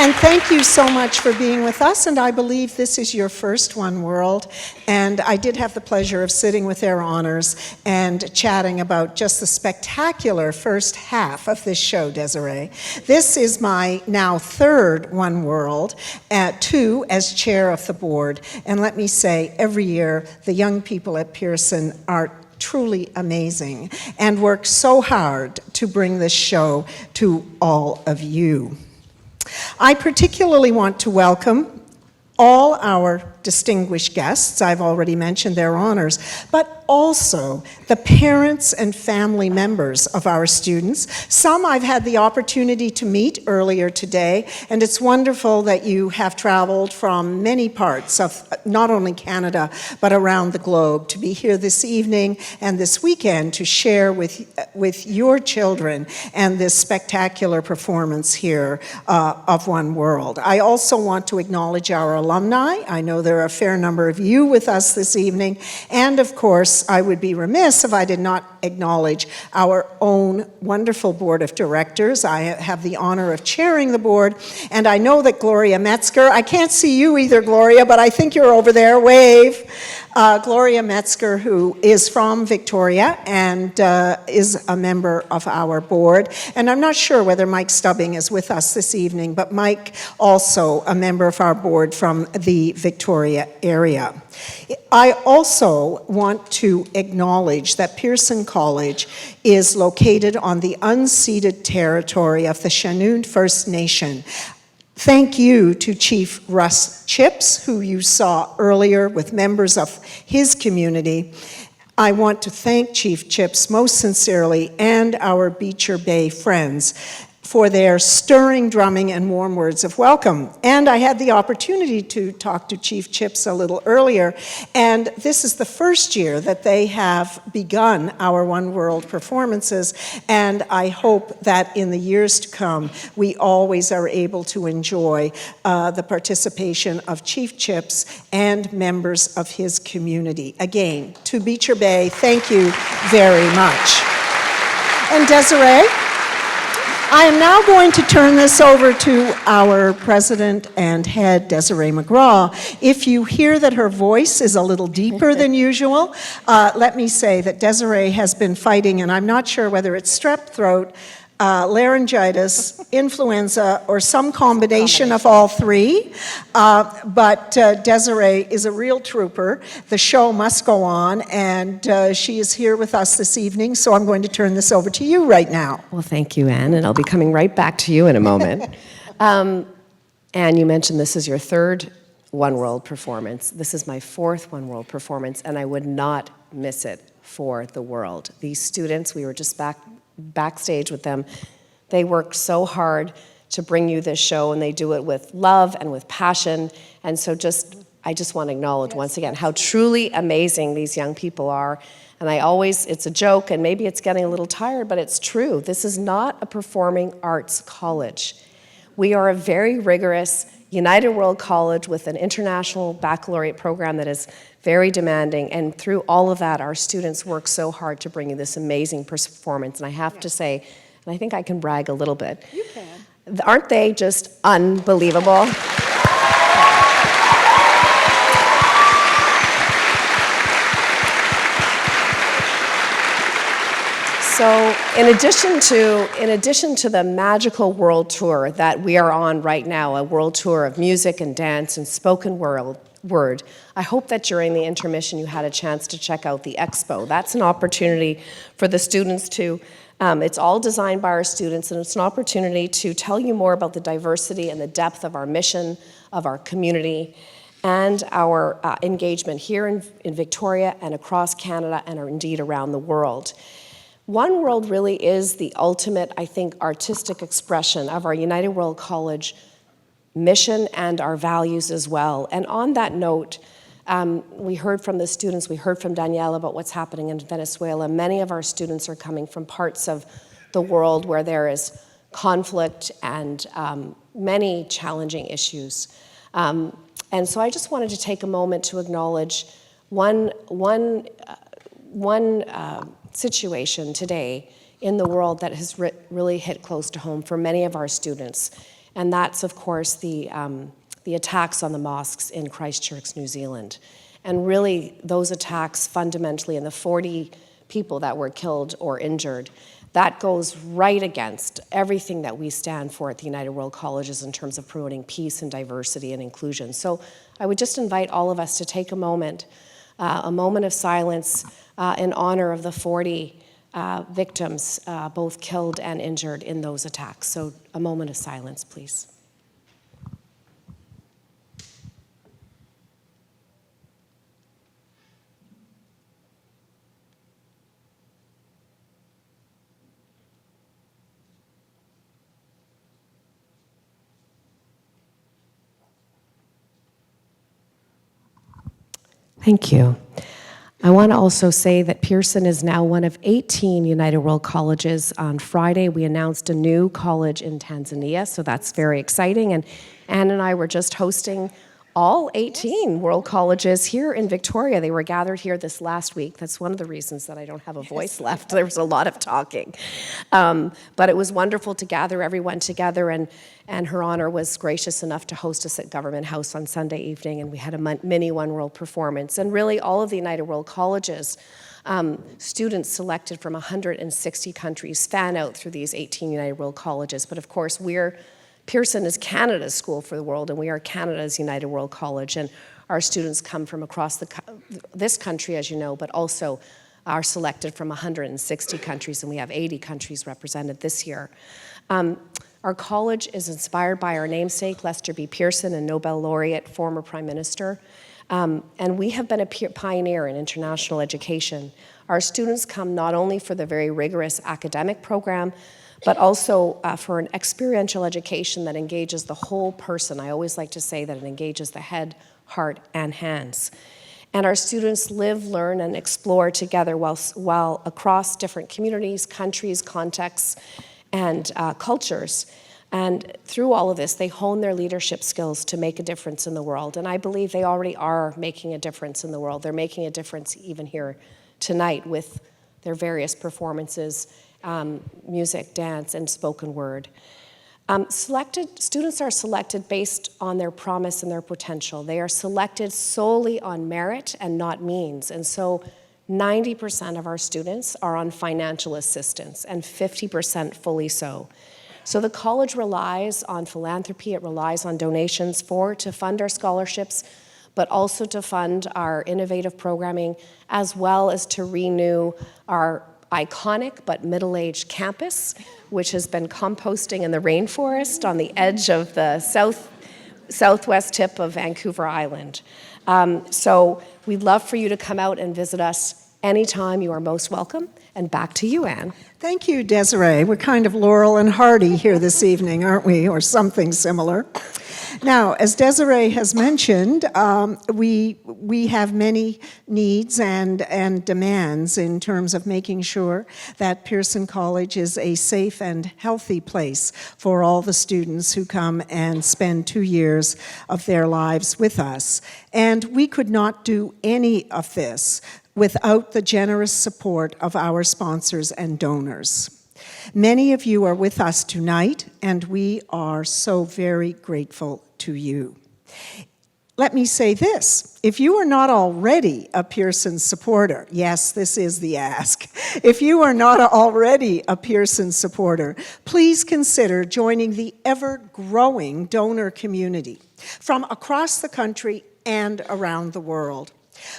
And thank you so much for being with us, and I believe this is your first One World, and I did have the pleasure of sitting with their honors and chatting about just the spectacular first half of this show, Desiree. This is my now third One World, two as chair of the board, and let me say, every year, the young people at Pearson are truly amazing and work so hard to bring this show to all of you. I particularly want to welcome all our distinguished guests. I've already mentioned their honors, but also the parents and family members of our students. Some I've had the opportunity to meet earlier today, and it's wonderful that you have traveled from many parts of not only Canada, but around the globe to be here this evening and this weekend to share with your children and this spectacular performance here of One World. I also want to acknowledge our alumni. I know there are a fair number of you with us this evening, and of course, I would be remiss if I did not acknowledge our own wonderful board of directors. I have the honor of chairing the board, and I know that Gloria Metzger, I can't see you either, Gloria, but I think you're over there, wave. Gloria Metzger, who is from Victoria and is a member of our board. And I'm not sure whether Mike Stubbing is with us this evening, but Mike also a member of our board from the Victoria area. I also want to acknowledge that Pearson College is located on the unceded territory of the Chinook First Nation. Thank you to Chief Russ Chips, who you saw earlier with members of his community. I want to thank Chief Chips most sincerely and our Beecher Bay friends for their stirring drumming and warm words of welcome. And I had the opportunity to talk to Chief Chips a little earlier, and this is the first year that they have begun our One World performances, and I hope that in the years to come, we always are able to enjoy the participation of Chief Chips and members of his community. Again, to Beecher Bay, thank you very much. And Desiree, I am now going to turn this over to our president and head, Desiree McGraw. If you hear that her voice is a little deeper than usual, let me say that Desiree has been fighting, and I'm not sure whether it's strep throat, laryngitis, influenza, or some combination of all three. But Desiree is a real trooper. The show must go on, and she is here with us this evening, so I'm going to turn this over to you right now. Well, thank you, Anne, and I'll be coming right back to you in a moment. Anne, you mentioned this is your third One World performance. This is my fourth One World performance, and I would not miss it for the world. These students, we were just backstage with them. They worked so hard to bring you this show, and they do it with love and with passion. And so I just want to acknowledge once again how truly amazing these young people are. And it's a joke, and maybe it's getting a little tired, but it's true. This is not a performing arts college. We are a very rigorous United World College with an international baccalaureate program that is very demanding, and through all of that, our students work so hard to bring you this amazing performance. And I have to say, and I think I can brag a little bit. You can. Aren't they just unbelievable? So in addition to the magical world tour that we are on right now, a world tour of music and dance and spoken word, I hope that during the intermission you had a chance to check out the expo. That's an opportunity for the students to, it's all designed by our students, and it's an opportunity to tell you more about the diversity and the depth of our mission, of our community, and our engagement here in Victoria and across Canada and indeed around the world. One World really is the ultimate, I think, artistic expression of our United World College mission and our values as well. And on that note, we heard from the students, we heard from Danielle about what's happening in Venezuela. Many of our students are coming from parts of the world where there is conflict and many challenging issues. And so I just wanted to take a moment to acknowledge one situation today in the world that has really hit close to home for many of our students. And that's, of course, the attacks on the mosques in Christchurch, New Zealand. And really, those attacks fundamentally, and the 40 people that were killed or injured, that goes right against everything that we stand for at the United World Colleges in terms of promoting peace and diversity and inclusion. So I would just invite all of us to take a moment of silence in honor of the 40 victims, both killed and injured in those attacks. So a moment of silence, please. Thank you. I want to also say that Pearson is now one of 18 United World Colleges. On Friday, we announced a new college in Tanzania, so that's very exciting. And Anne and I were just hosting all 18 World Colleges here in Victoria. They were gathered here this last week. That's one of the reasons that I don't have a voice left. There was a lot of talking. But it was wonderful to gather everyone together, and Her Honor was gracious enough to host us at Government House on Sunday evening, and we had a mini One World performance. And really, all of the United World Colleges, students selected from 160 countries fan out through these 18 United World Colleges. But of course, Pearson is Canada's school for the world, and we are Canada's United World College. And our students come from across this country, as you know, but also are selected from 160 countries, and we have 80 countries represented this year. Our college is inspired by our namesake, Lester B. Pearson, a Nobel laureate, former Prime Minister. And we have been a pioneer in international education. Our students come not only for the very rigorous academic program, but also for an experiential education that engages the whole person. I always like to say that it engages the head, heart, and hands. And our students live, learn, and explore together while across different communities, countries, contexts, and cultures. And through all of this, they hone their leadership skills to make a difference in the world. And I believe they already are making a difference in the world. They're making a difference even here tonight with their various performances, music, dance, and spoken word. Students are selected based on their promise and their potential. They are selected solely on merit and not means. And so 90% of our students are on financial assistance, and 50% fully so. So the college relies on philanthropy, it relies on donations to fund our scholarships, but also to fund our innovative programming, as well as to renew our iconic but middle-aged campus, which has been composting in the rainforest on the edge of the southwest tip of Vancouver Island. So we'd love for you to come out and visit us Anytime, you are most welcome. And back to you, Anne. Thank you, Desiree. We're kind of Laurel and Hardy here this evening, aren't we? Or something similar. Now, as Desiree has mentioned, we have many needs and demands in terms of making sure that Pearson College is a safe and healthy place for all the students who come and spend 2 years of their lives with us. And we could not do any of this without the generous support of our sponsors and donors. Many of you are with us tonight, and we are so very grateful to you. Let me say this, if you are not already a Pearson supporter, yes, this is the ask, if you are not already a Pearson supporter, please consider joining the ever-growing donor community from across the country and around the world.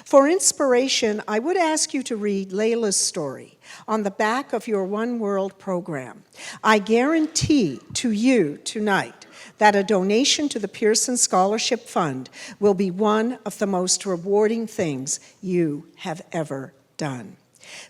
For inspiration, I would ask you to read Layla's story on the back of your One World program. I guarantee to you tonight that a donation to the Pearson Scholarship Fund will be one of the most rewarding things you have ever done.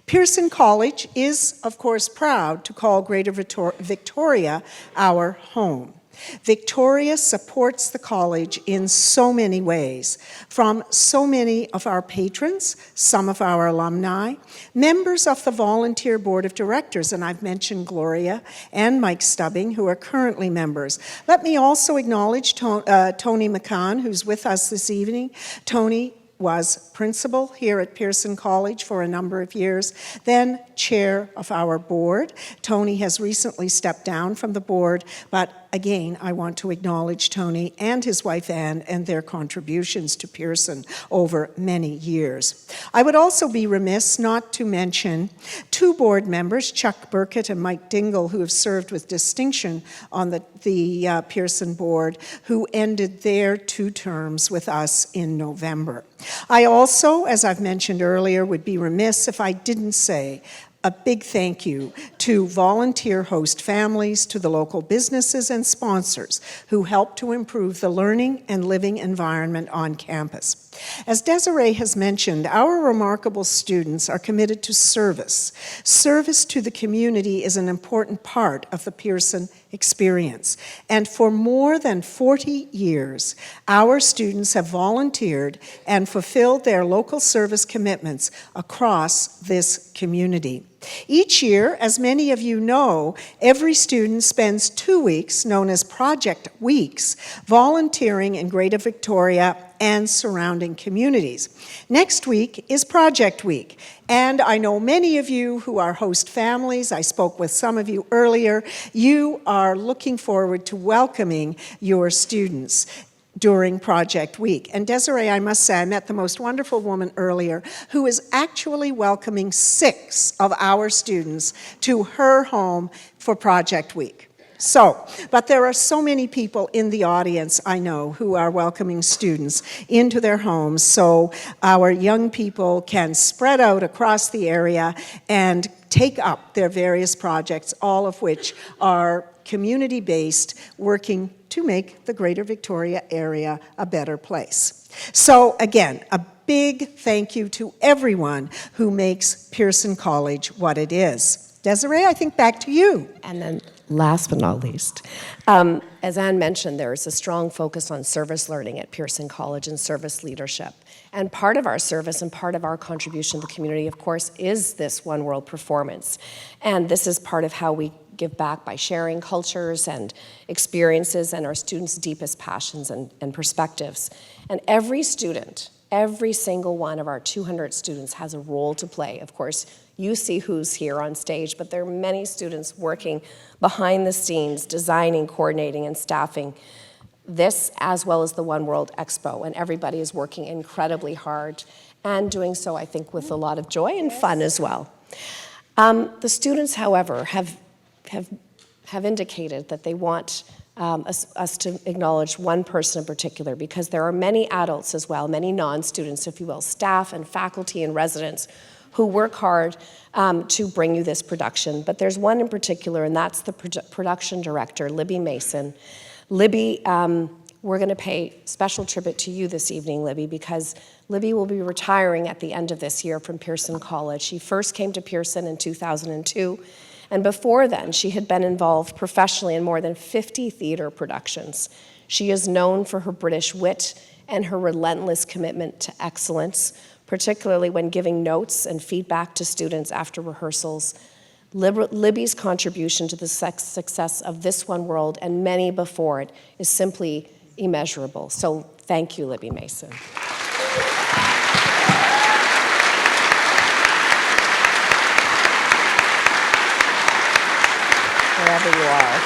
Pearson College is, of course, proud to call Greater Victoria our home. Victoria supports the college in so many ways, from so many of our patrons, some of our alumni, members of the volunteer board of directors, and I've mentioned Gloria and Mike Stubbing, who are currently members. Let me also acknowledge Tony McCann, who's with us this evening. Tony was principal here at Pearson College for a number of years, then chair of our board. Tony has recently stepped down from the board, but again, I want to acknowledge Tony and his wife Anne and their contributions to Pearson over many years. I would also be remiss not to mention two board members, Chuck Burkett and Mike Dingle, who have served with distinction on the Pearson board, who ended their 2 terms with us in November. I also, as I've mentioned earlier, would be remiss if I didn't say a big thank you to volunteer host families, to the local businesses and sponsors who help to improve the learning and living environment on campus. As Desiree has mentioned, our remarkable students are committed to service. Service to the community is an important part of the Pearson experience. And for more than 40 years, our students have volunteered and fulfilled their local service commitments across this community. Each year, as many of you know, every student spends 2 weeks, known as Project Weeks, volunteering in Greater Victoria and surrounding communities. Next week is Project Week, and I know many of you who are host families, I spoke with some of you earlier, you are looking forward to welcoming your students during Project Week. And Desiree, I must say, I met the most wonderful woman earlier who is actually welcoming 6 of our students to her home for Project Week. So, but there are so many people in the audience, I know, who are welcoming students into their homes, so our young people can spread out across the area and take up their various projects, all of which are community-based, working to make the Greater Victoria area a better place. So again, a big thank you to everyone who makes Pearson College what it is. Desiree, I think back to you. And then last but not least, as Anne mentioned, there is a strong focus on service learning at Pearson College and service leadership. And part of our service and part of our contribution to the community, of course, is this One World performance. And this is part of how we give back by sharing cultures and experiences and our students' deepest passions and perspectives. And every student, every single one of our 200 students has a role to play. Of course, you see who's here on stage, but there are many students working behind the scenes, designing, coordinating, and staffing this, as well as the One World Expo. And everybody is working incredibly hard and doing so, I think, with a lot of joy and fun as well. The students, however, have indicated that they want us to acknowledge one person in particular, because there are many adults as well, many non-students, if you will, staff and faculty and residents who work hard to bring you this production. But there's one in particular, and that's the production director, Libby Mason. Libby we're going to pay special tribute to you this evening, Libby, because Libby will be retiring at the end of this year from Pearson College. She first came to Pearson in 2002, and before then, she had been involved professionally in more than 50 theater productions. She is known for her British wit and her relentless commitment to excellence, particularly when giving notes and feedback to students after rehearsals. Libby's contribution to the success of This One World and many before it is simply immeasurable. So thank you, Libby Mason. Wherever you are.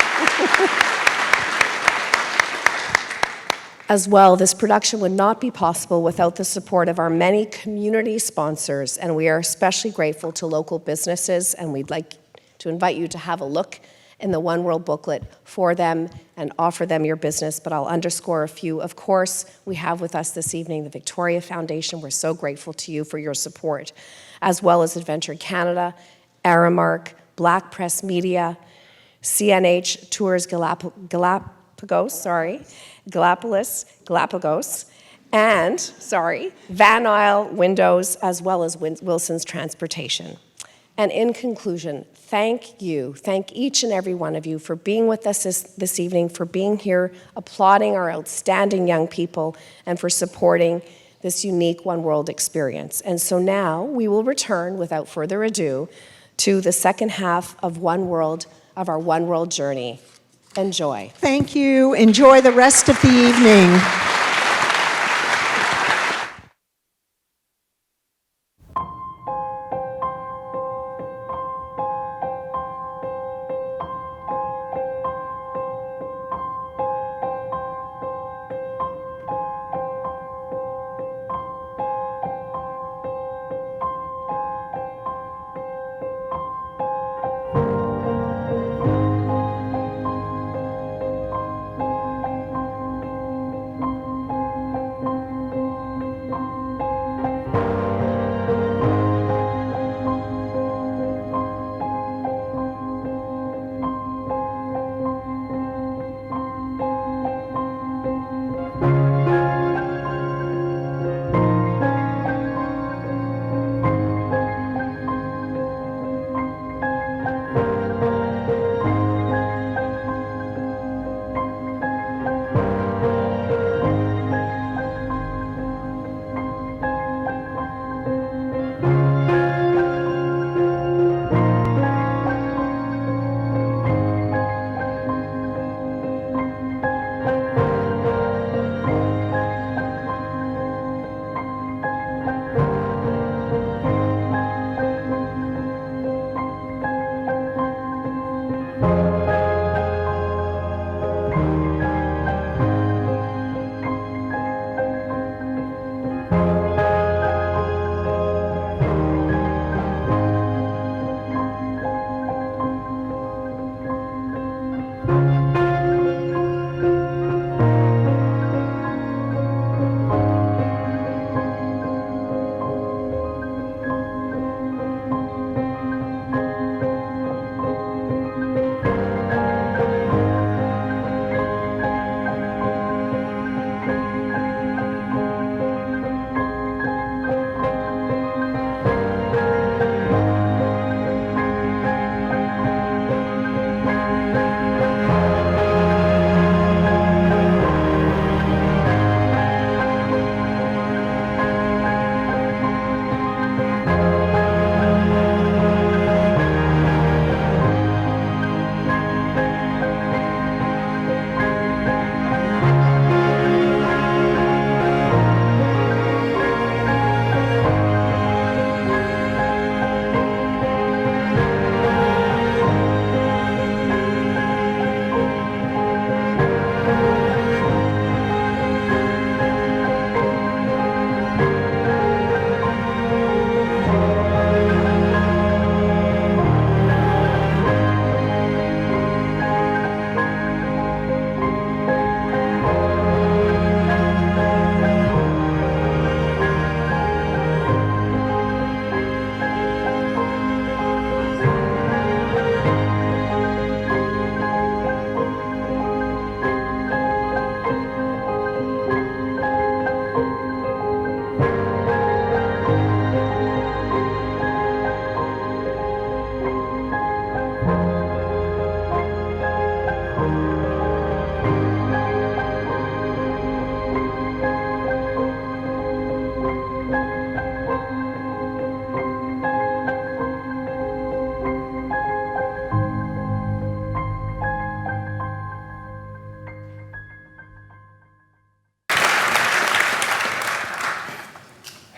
As well, this production would not be possible without the support of our many community sponsors, and we are especially grateful to local businesses, and we'd like to invite you to have a look in the One World booklet for them and offer them your business, but I'll underscore a few. Of course, we have with us this evening the Victoria Foundation. We're so grateful to you for your support, as well as Adventure Canada, Aramark, Black Press Media, CNH Tours Galapagos, and, Van Isle Windows, as well as Wilson's Transportation. And in conclusion, thank each and every one of you for being with us this evening, for being here, applauding our outstanding young people, and for supporting this unique One World experience. And so now we will return, without further ado, to the second half of of our One World journey. Enjoy. Thank you. Enjoy the rest of the evening.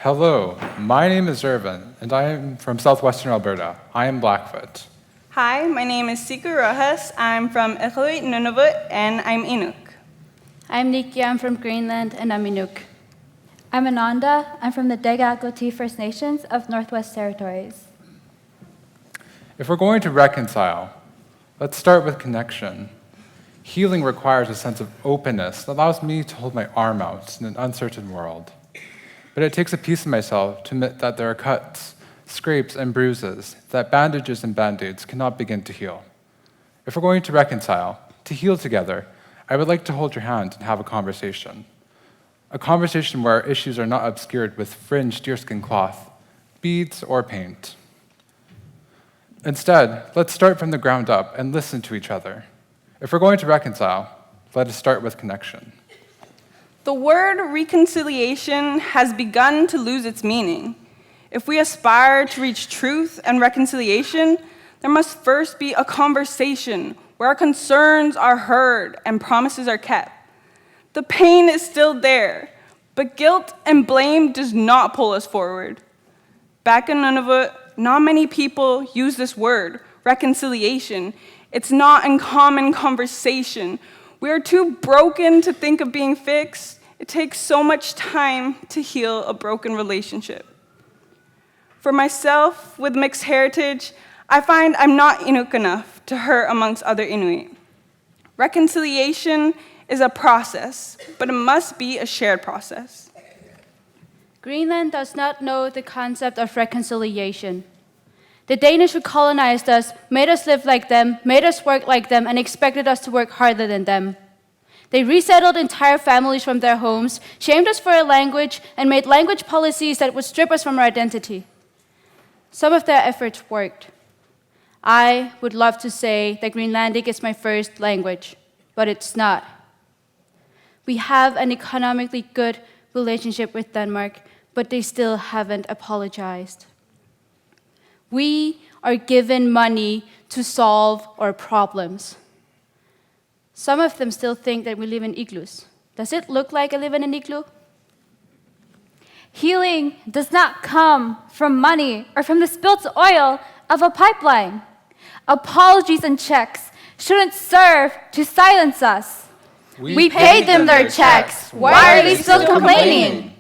Hello, my name is Irvin, and I am from southwestern Alberta. I am Blackfoot. Hi, my name is Siku Rojas. I'm from Iqaluit, Nunavut, and I'm Inuk. I'm Nikki, I'm from Greenland, and I'm Inuk. I'm Ananda, I'm from the Degakoti First Nations of Northwest Territories. If we're going to reconcile, let's start with connection. Healing requires a sense of openness that allows me to hold my arm out in an uncertain world. But it takes a piece of myself to admit that there are cuts, scrapes, and bruises that bandages and band-aids cannot begin to heal. If we're going to reconcile, to heal together, I would like to hold your hand and have a conversation. A conversation where our issues are not obscured with fringed deerskin cloth, beads, or paint. Instead, let's start from the ground up and listen to each other. If we're going to reconcile, let us start with connection. The word reconciliation has begun to lose its meaning. If we aspire to reach truth and reconciliation, there must first be a conversation where our concerns are heard and promises are kept. The pain is still there, but guilt and blame does not pull us forward. Back in Nunavut, not many people use this word, reconciliation. It's not in common conversation. We are too broken to think of being fixed. It takes so much time to heal a broken relationship. For myself, with mixed heritage, I find I'm not Inuk enough to hurt amongst other Inuit. Reconciliation is a process, but it must be a shared process. Greenland does not know the concept of reconciliation. The Danish who colonized us made us live like them, made us work like them, and expected us to work harder than them. They resettled entire families from their homes, shamed us for our language, and made language policies that would strip us from our identity. Some of their efforts worked. I would love to say that Greenlandic is my first language, but it's not. We have an economically good relationship with Denmark, but they still haven't apologized. We are given money to solve our problems. Some of them still think that we live in igloos. Does it look like I live in an igloo? Healing does not come from money or from the spilt oil of a pipeline. Apologies and checks shouldn't serve to silence us. We paid them their checks. Why are they still complaining?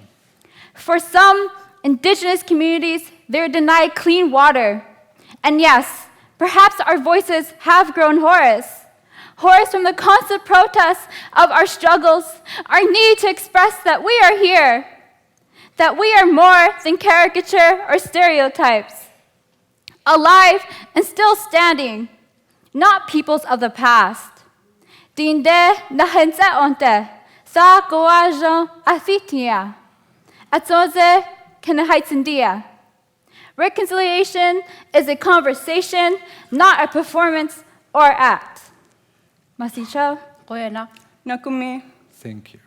For some indigenous communities, they're denied clean water. And yes, perhaps our voices have grown hoarse. Hoarse from the constant protests of our struggles, our need to express that we are here, that we are more than caricature or stereotypes. Alive and still standing, not peoples of the past. Dinde nahense onte, sa goajon afitia, atsoze kenahaitsindia. Reconciliation is a conversation, not a performance or act. Masicho, Koyana. Nakumi. Thank you.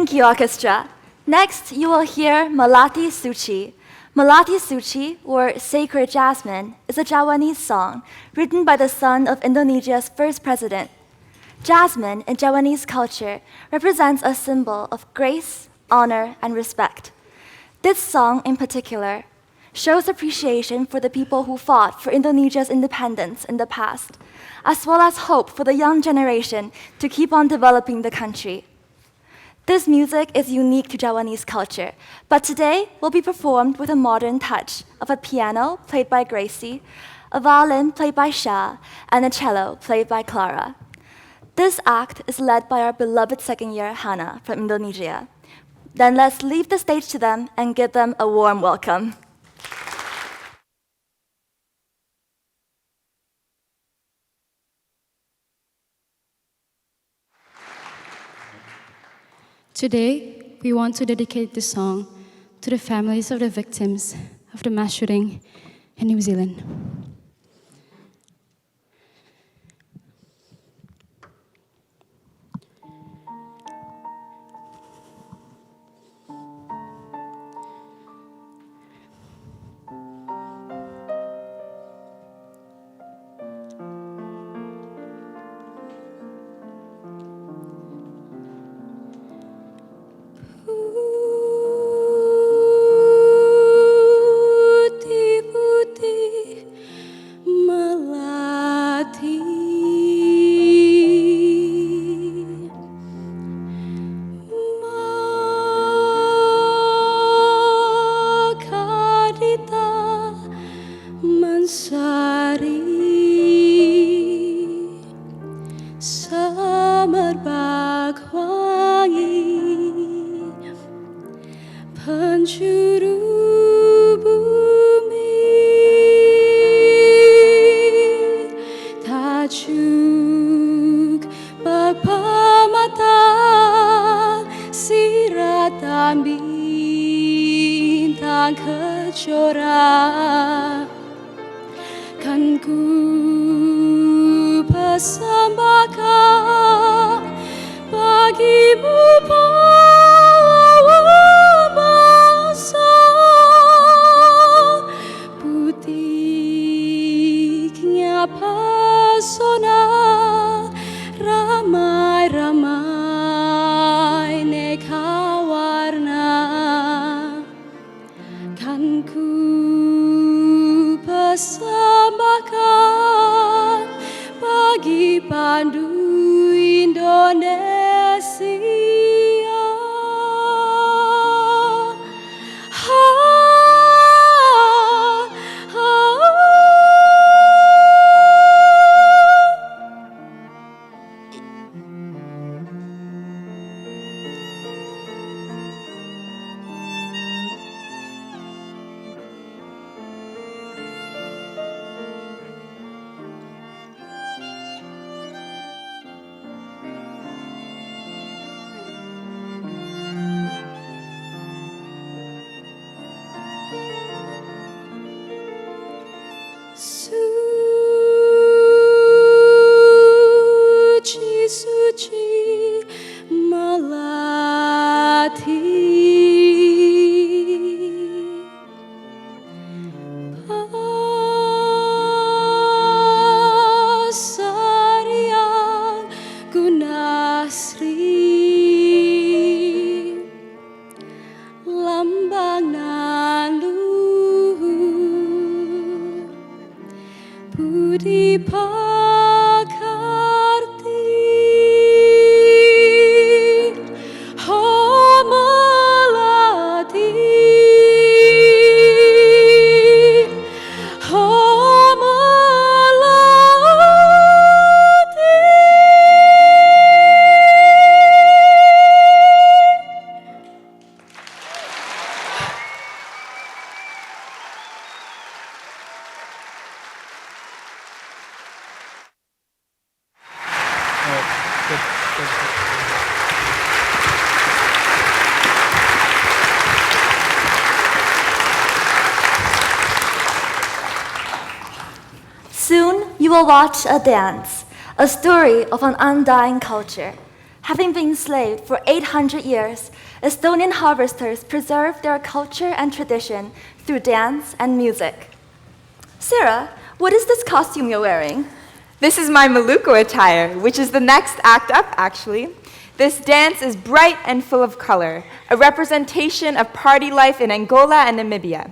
Thank you, orchestra. Next, you will hear Melati Suci. Melati Suci, or Sacred Jasmine, is a Javanese song written by the son of Indonesia's first president. Jasmine, in Javanese culture, represents a symbol of grace, honor, and respect. This song, in particular, shows appreciation for the people who fought for Indonesia's independence in the past, as well as hope for the young generation to keep on developing the country. This music is unique to Javanese culture, but today will be performed with a modern touch of a piano played by Gracie, a violin played by Shah, and a cello played by Clara. This act is led by our beloved second year, Hannah, from Indonesia. Then let's leave the stage to them and give them a warm welcome. Today, we want to dedicate this song to the families of the victims of the mass shooting in New Zealand. Soon, you will watch a dance, a story of an undying culture. Having been enslaved for 800 years, Estonian harvesters preserve their culture and tradition through dance and music. Sarah, what is this costume you're wearing? This is my Maluku attire, which is the next act up, actually. This dance is bright and full of color, a representation of party life in Angola and Namibia.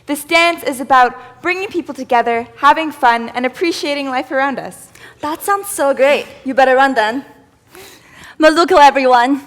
This dance is about bringing people together, having fun, and appreciating life around us. That sounds so great. You better run then. Maluku, everyone.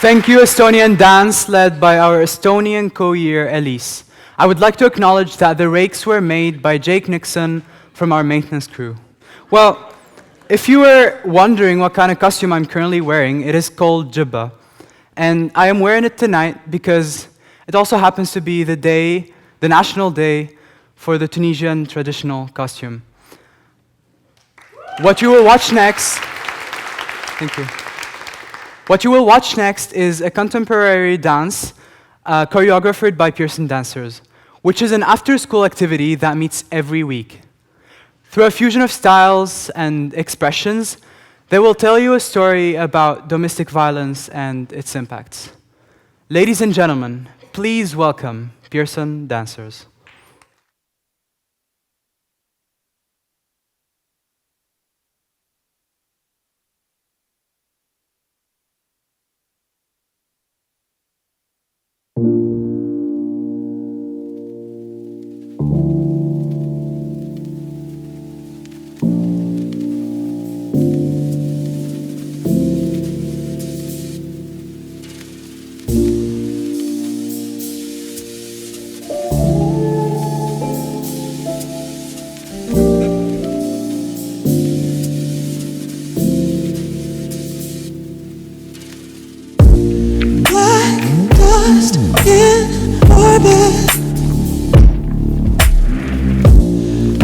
Thank you, Estonian Dance, led by our Estonian co-year, Elise. I would like to acknowledge that the rakes were made by Jake Nixon from our maintenance crew. Well, if you were wondering what kind of costume I'm currently wearing, it is called jubba. And I am wearing it tonight because it also happens to be the national day for the Tunisian traditional costume. What you will watch next, thank you. What you will watch next is a contemporary dance choreographed by Pearson dancers, which is an after-school activity that meets every week. Through a fusion of styles and expressions, they will tell you a story about domestic violence and its impacts. Ladies and gentlemen, please welcome Pearson dancers. Dust in orbit,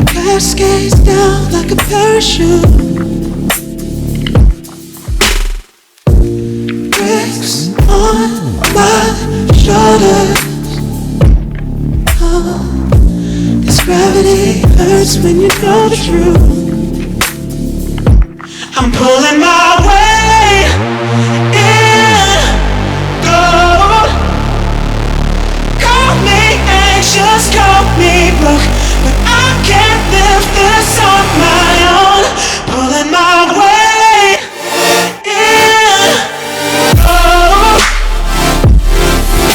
cascades down like a parachute. Bricks on my shoulders. Oh, this gravity hurts when you know the truth. I'm pulling my weight in gold. Call me anxious, call me broke, but I can't live this on my own. Pulling my weight in gold.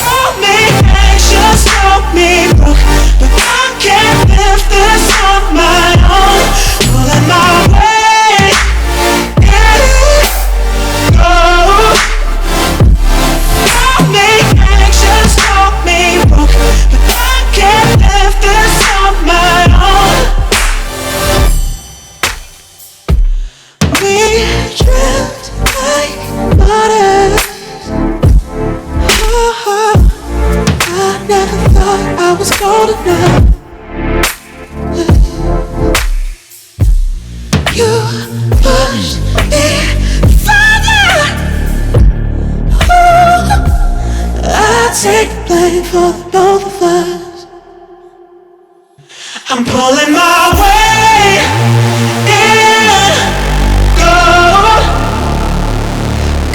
Call me anxious, call me broke, but I can't live this on my own. Pulling my weight in gold. Call me anxious, call me broke, but I can't live this on my own. We drift like waters. Oh, I never thought I was cold enough. You pushed me further. Ooh, I take blame for the both of us. I'm pulling my weight in gold.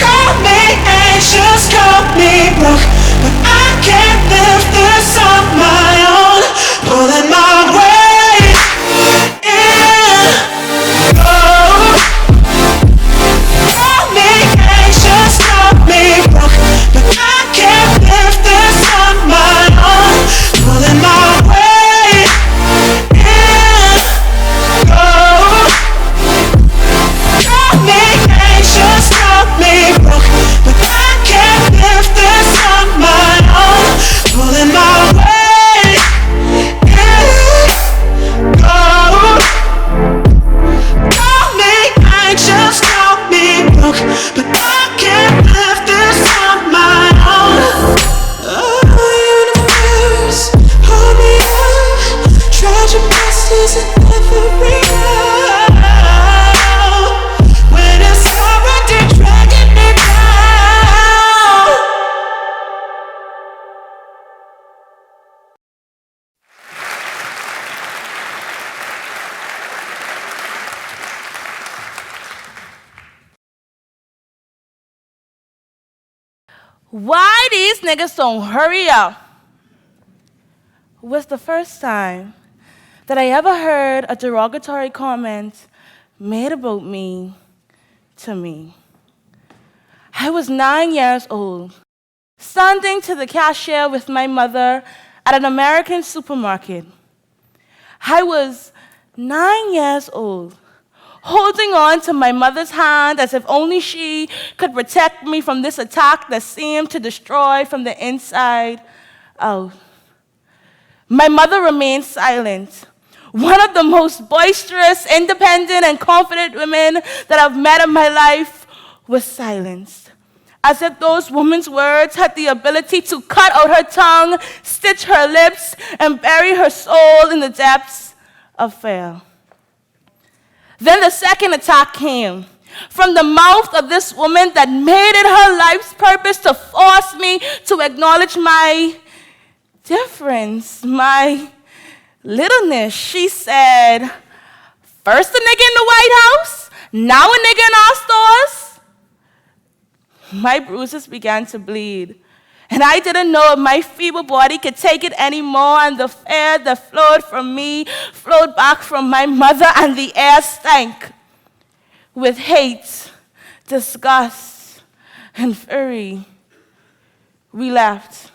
Call me anxious, call me broke, but I can't live this on my own. Pulling my weight in gold. Call me anxious, call me broke, but I can't live this on my own. Pulling my weight in gold. Call me anxious, call me broke, but I can't live this on my own. Pulling my weight in gold. Call me anxious, call me broke, but I can't live this on my own. Oh, universe, hold me up. Tragic monsters in every hour. When it's already dragging me down. Why these niggas don't hurry up? Was the first time that I ever heard a derogatory comment made about me to me. I was 9 years old, standing to the cashier with my mother at an American supermarket. I was 9 years old, holding on to my mother's hand as if only she could protect me from this attack that seemed to destroy from the inside out. My mother remained silent. One of the most boisterous, independent, and confident women that I've met in my life was silenced, as if those women's words had the ability to cut out her tongue, stitch her lips, and bury her soul in the depths of fear. Then the second attack came from the mouth of this woman that made it her life's purpose to force me to acknowledge my difference, my littleness. She said, first a nigga in the White House, now a nigga in our stores. My bruises began to bleed, and I didn't know if my feeble body could take it anymore, and the air that flowed from me flowed back from my mother, and the air stank with hate, disgust, and fury. We left.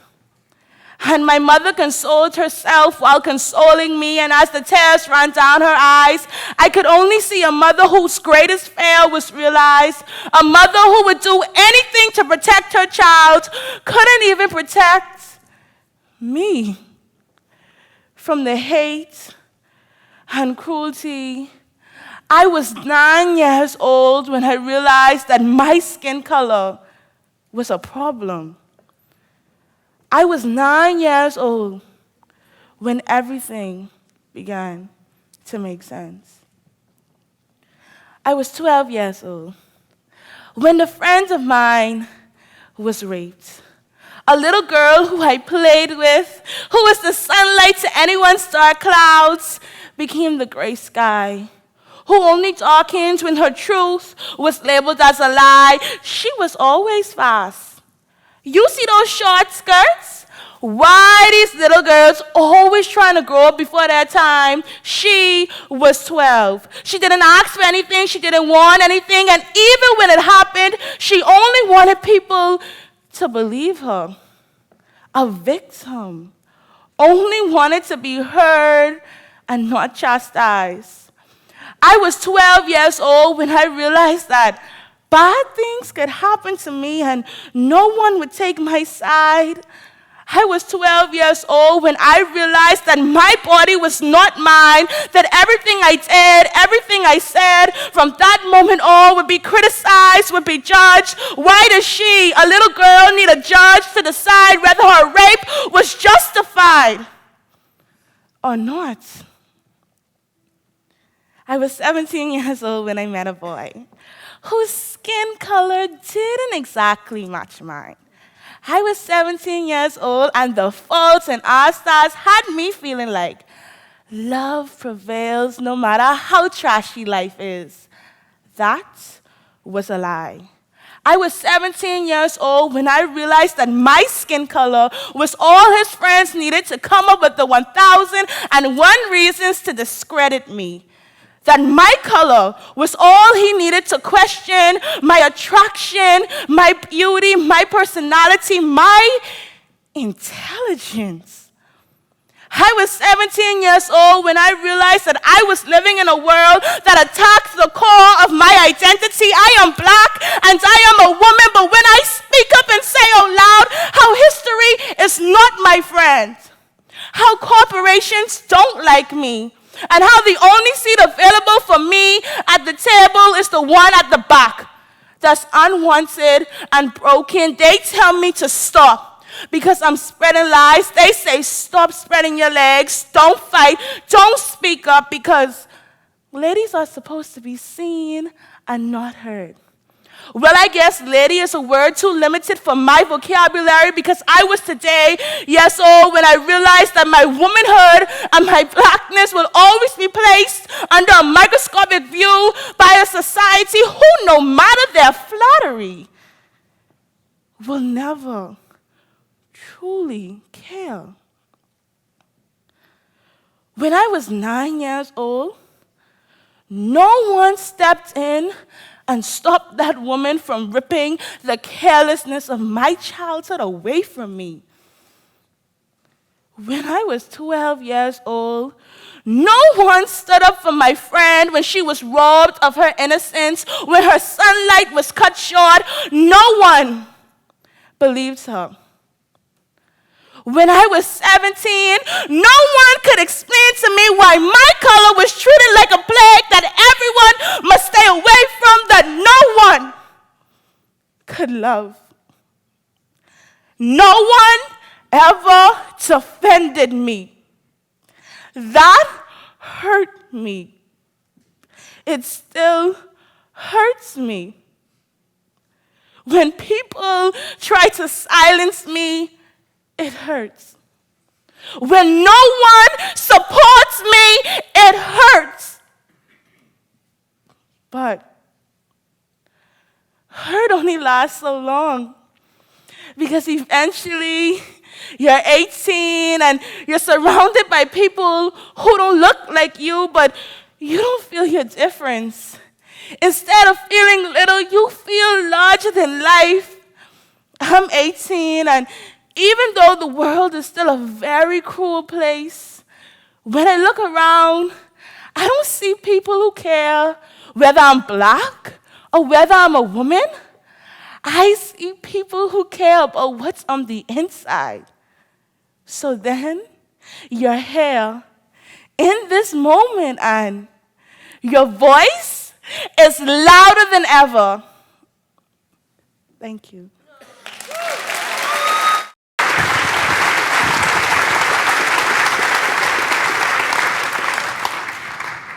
And my mother consoled herself while consoling me, and as the tears ran down her eyes, I could only see a mother whose greatest fear was realized, a mother who would do anything to protect her child, couldn't even protect me from the hate and cruelty. I was 9 years old when I realized that my skin color was a problem. I was 9 years old when everything began to make sense. I was 12 years old when a friend of mine was raped. A little girl who I played with, who was the sunlight to anyone's dark clouds, became the gray sky, who only darkened when her truth was labeled as a lie. She was always fast. You see those short skirts? Why these little girls always trying to grow up before their time? She was 12. She didn't ask for anything. She didn't want anything. And even when it happened, she only wanted people to believe her. A victim. Only wanted to be heard and not chastised. I was 12 years old when I realized that bad things could happen to me and no one would take my side. I was 12 years old when I realized that my body was not mine, that everything I did, everything I said from that moment on would be criticized, would be judged. Why does she, a little girl, need a judge to decide whether her rape was justified or not? I was 17 years old when I met a boy whose skin color didn't exactly match mine. I was 17 years old, and the faults and our stars had me feeling like love prevails no matter how trashy life is. That was a lie. I was 17 years old when I realized that my skin color was all his friends needed to come up with the 1,001 reasons to discredit me. That my color was all he needed to question my attraction, my beauty, my personality, my intelligence. I was 17 years old when I realized that I was living in a world that attacked the core of my identity. I am black and I am a woman, but when I speak up and say out loud how history is not my friend, how corporations don't like me, and how the only seat available for me at the table is the one at the back that's unwanted and broken, they tell me to stop because I'm spreading lies. They say, stop spreading your legs, don't fight, don't speak up, because ladies are supposed to be seen and not heard. Well, I guess lady is a word too limited for my vocabulary, because I was today years old when I realized that my womanhood and my blackness will always be placed under a microscopic view by a society who, no matter their flattery, will never truly care. When I was 9 years old, no one stepped in and stop that woman from ripping the carelessness of my childhood away from me. When I was 12 years old, no one stood up for my friend when she was robbed of her innocence, when her sunlight was cut short. No one believed her. When I was 17, no one could explain to me why my color was treated like a plague that everyone must stay away from, that no one could love. No one ever defended me. That hurt me. It still hurts me. When people try to silence me, it hurts. When no one supports me, it hurts. But hurt only lasts so long, because eventually you're 18 and you're surrounded by people who don't look like you, but you don't feel your difference. Instead of feeling little, you feel larger than life. I'm 18, and even though the world is still a very cruel place, when I look around, I don't see people who care whether I'm black or whether I'm a woman. I see people who care about what's on the inside. So then, you're here in this moment, and your voice is louder than ever. Thank you.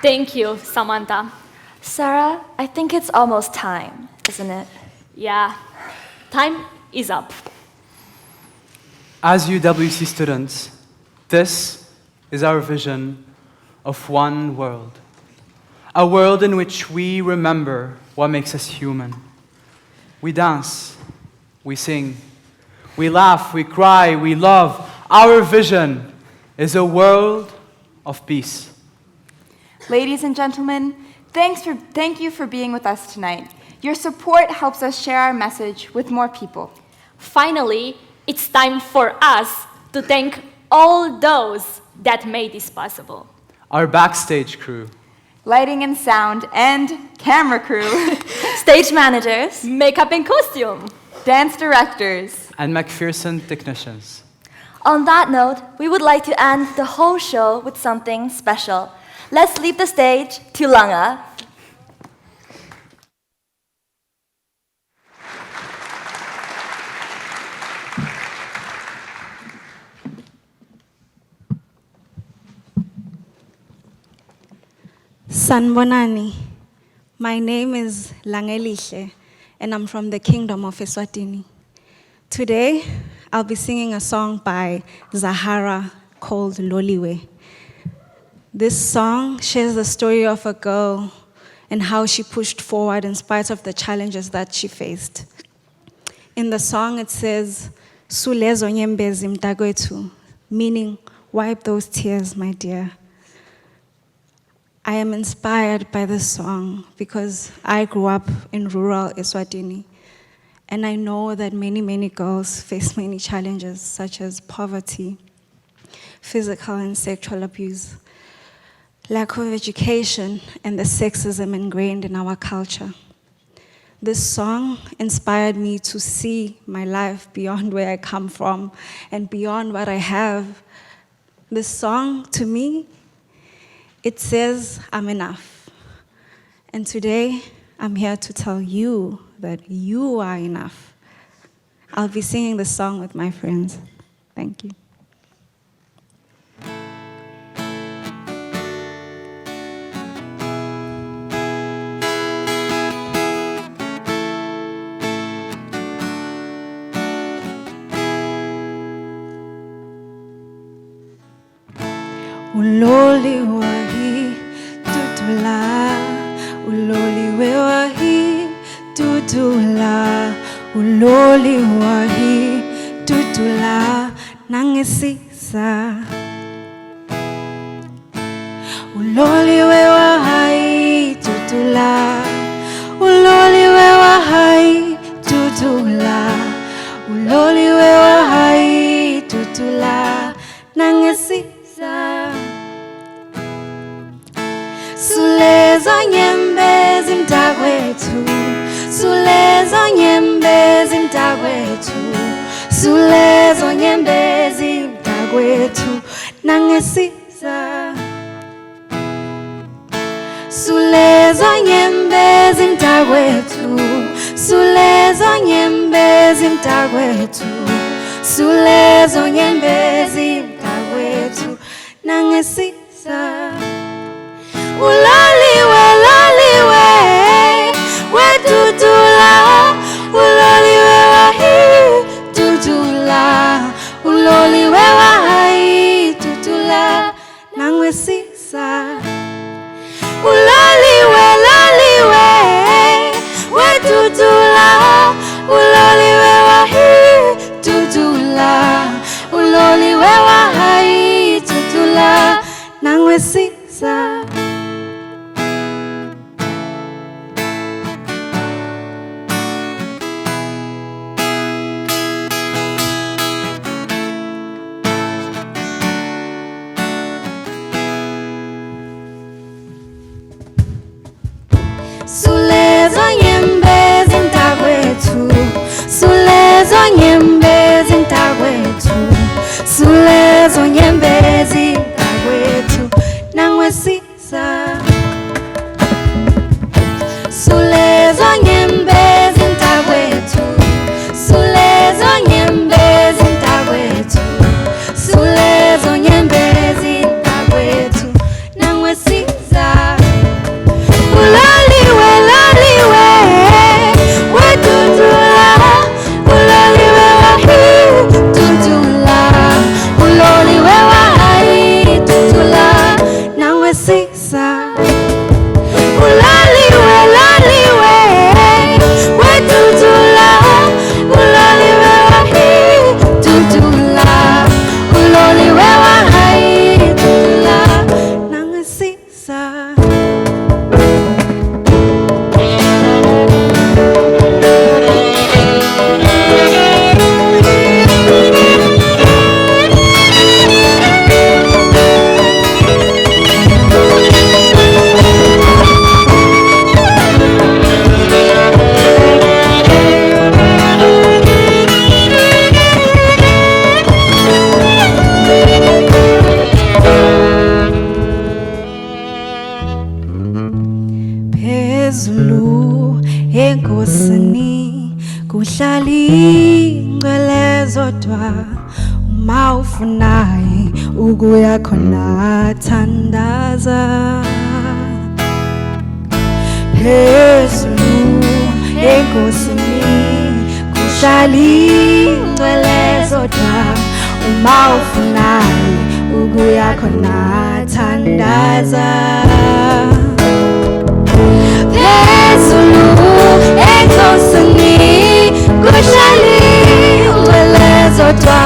Thank you, Samantha. Sarah, I think it's almost time, isn't it? Yeah, time is up. As UWC students, this is our vision of one world. A world in which we remember what makes us human. We dance, we sing, we laugh, we cry, we love. Our vision is a world of peace. Ladies and gentlemen, thank you for being with us tonight. Your support helps us share our message with more people. Finally, it's time for us to thank all those that made this possible. Our backstage crew, lighting and sound and camera crew, stage managers, makeup and costume, dance directors, and McPherson technicians. On that note, we would like to end the whole show with something special. Let's leave the stage to Langa. Sanbonani, my name is Langelihle, and I'm from the Kingdom of Eswatini. Today, I'll be singing a song by Zahara called Loliwe. This song shares the story of a girl and how she pushed forward in spite of the challenges that she faced. In the song, it says, Sulezo nyembezi mdagwetu, meaning, wipe those tears, my dear. I am inspired by this song because I grew up in rural Eswatini, and I know that many, many girls face many challenges such as poverty, physical and sexual abuse, lack of education, and the sexism ingrained in our culture. This song inspired me to see my life beyond where I come from and beyond what I have. This song, to me, it says I'm enough. And today, I'm here to tell you that you are enough. I'll be singing this song with my friends. Thank you. Uloli wahi tutula, uloli we wahi tutula, uloli wahi tutula, nangesisa. Uloli we wahi tutula, uloli we wahi tutula, uloli we wahi tutula, nangesisa. sulezo nyembezi mntakwethu nangesiza sulezo nyembezi mntakwethu sulezo nyembezi mntakwethu sulezo nyembezi mntakwethu nangesiza uloliwe loliwe wetutula uloliwe wahi tutula uloliwe wahi tutula nangwesisa uloliwe loliwe wetutula uloliwe wahi tutula uloliwe wahi tutula nangwesisa sulezo nyembezi mntakwethu sulezo nyembezi mntakwethu sulezo nyembezi mntakwethu nangwesisa sulezo nyembezi mntakwethu sulezo nyembezi mntakwethu sulezo nyembezi mntakwethu nangwesisa uloliwe loliwe wetutula uloliwe wahi tutula uloliwe wahi tutula nangwesisa uloliwe loliwe wetutula uloliwe wahi tutula uloliwe wahi tutula nangwesisa phezulu enkosini kuhlala ingcwele zodwa uma ufunayo ukuya khona thandaza phezulu enkosini kuhlala ingcwele zodwa uma ufunayo ukuya khona thandaza phezulu enkosini kuhlala ingcwele zodwa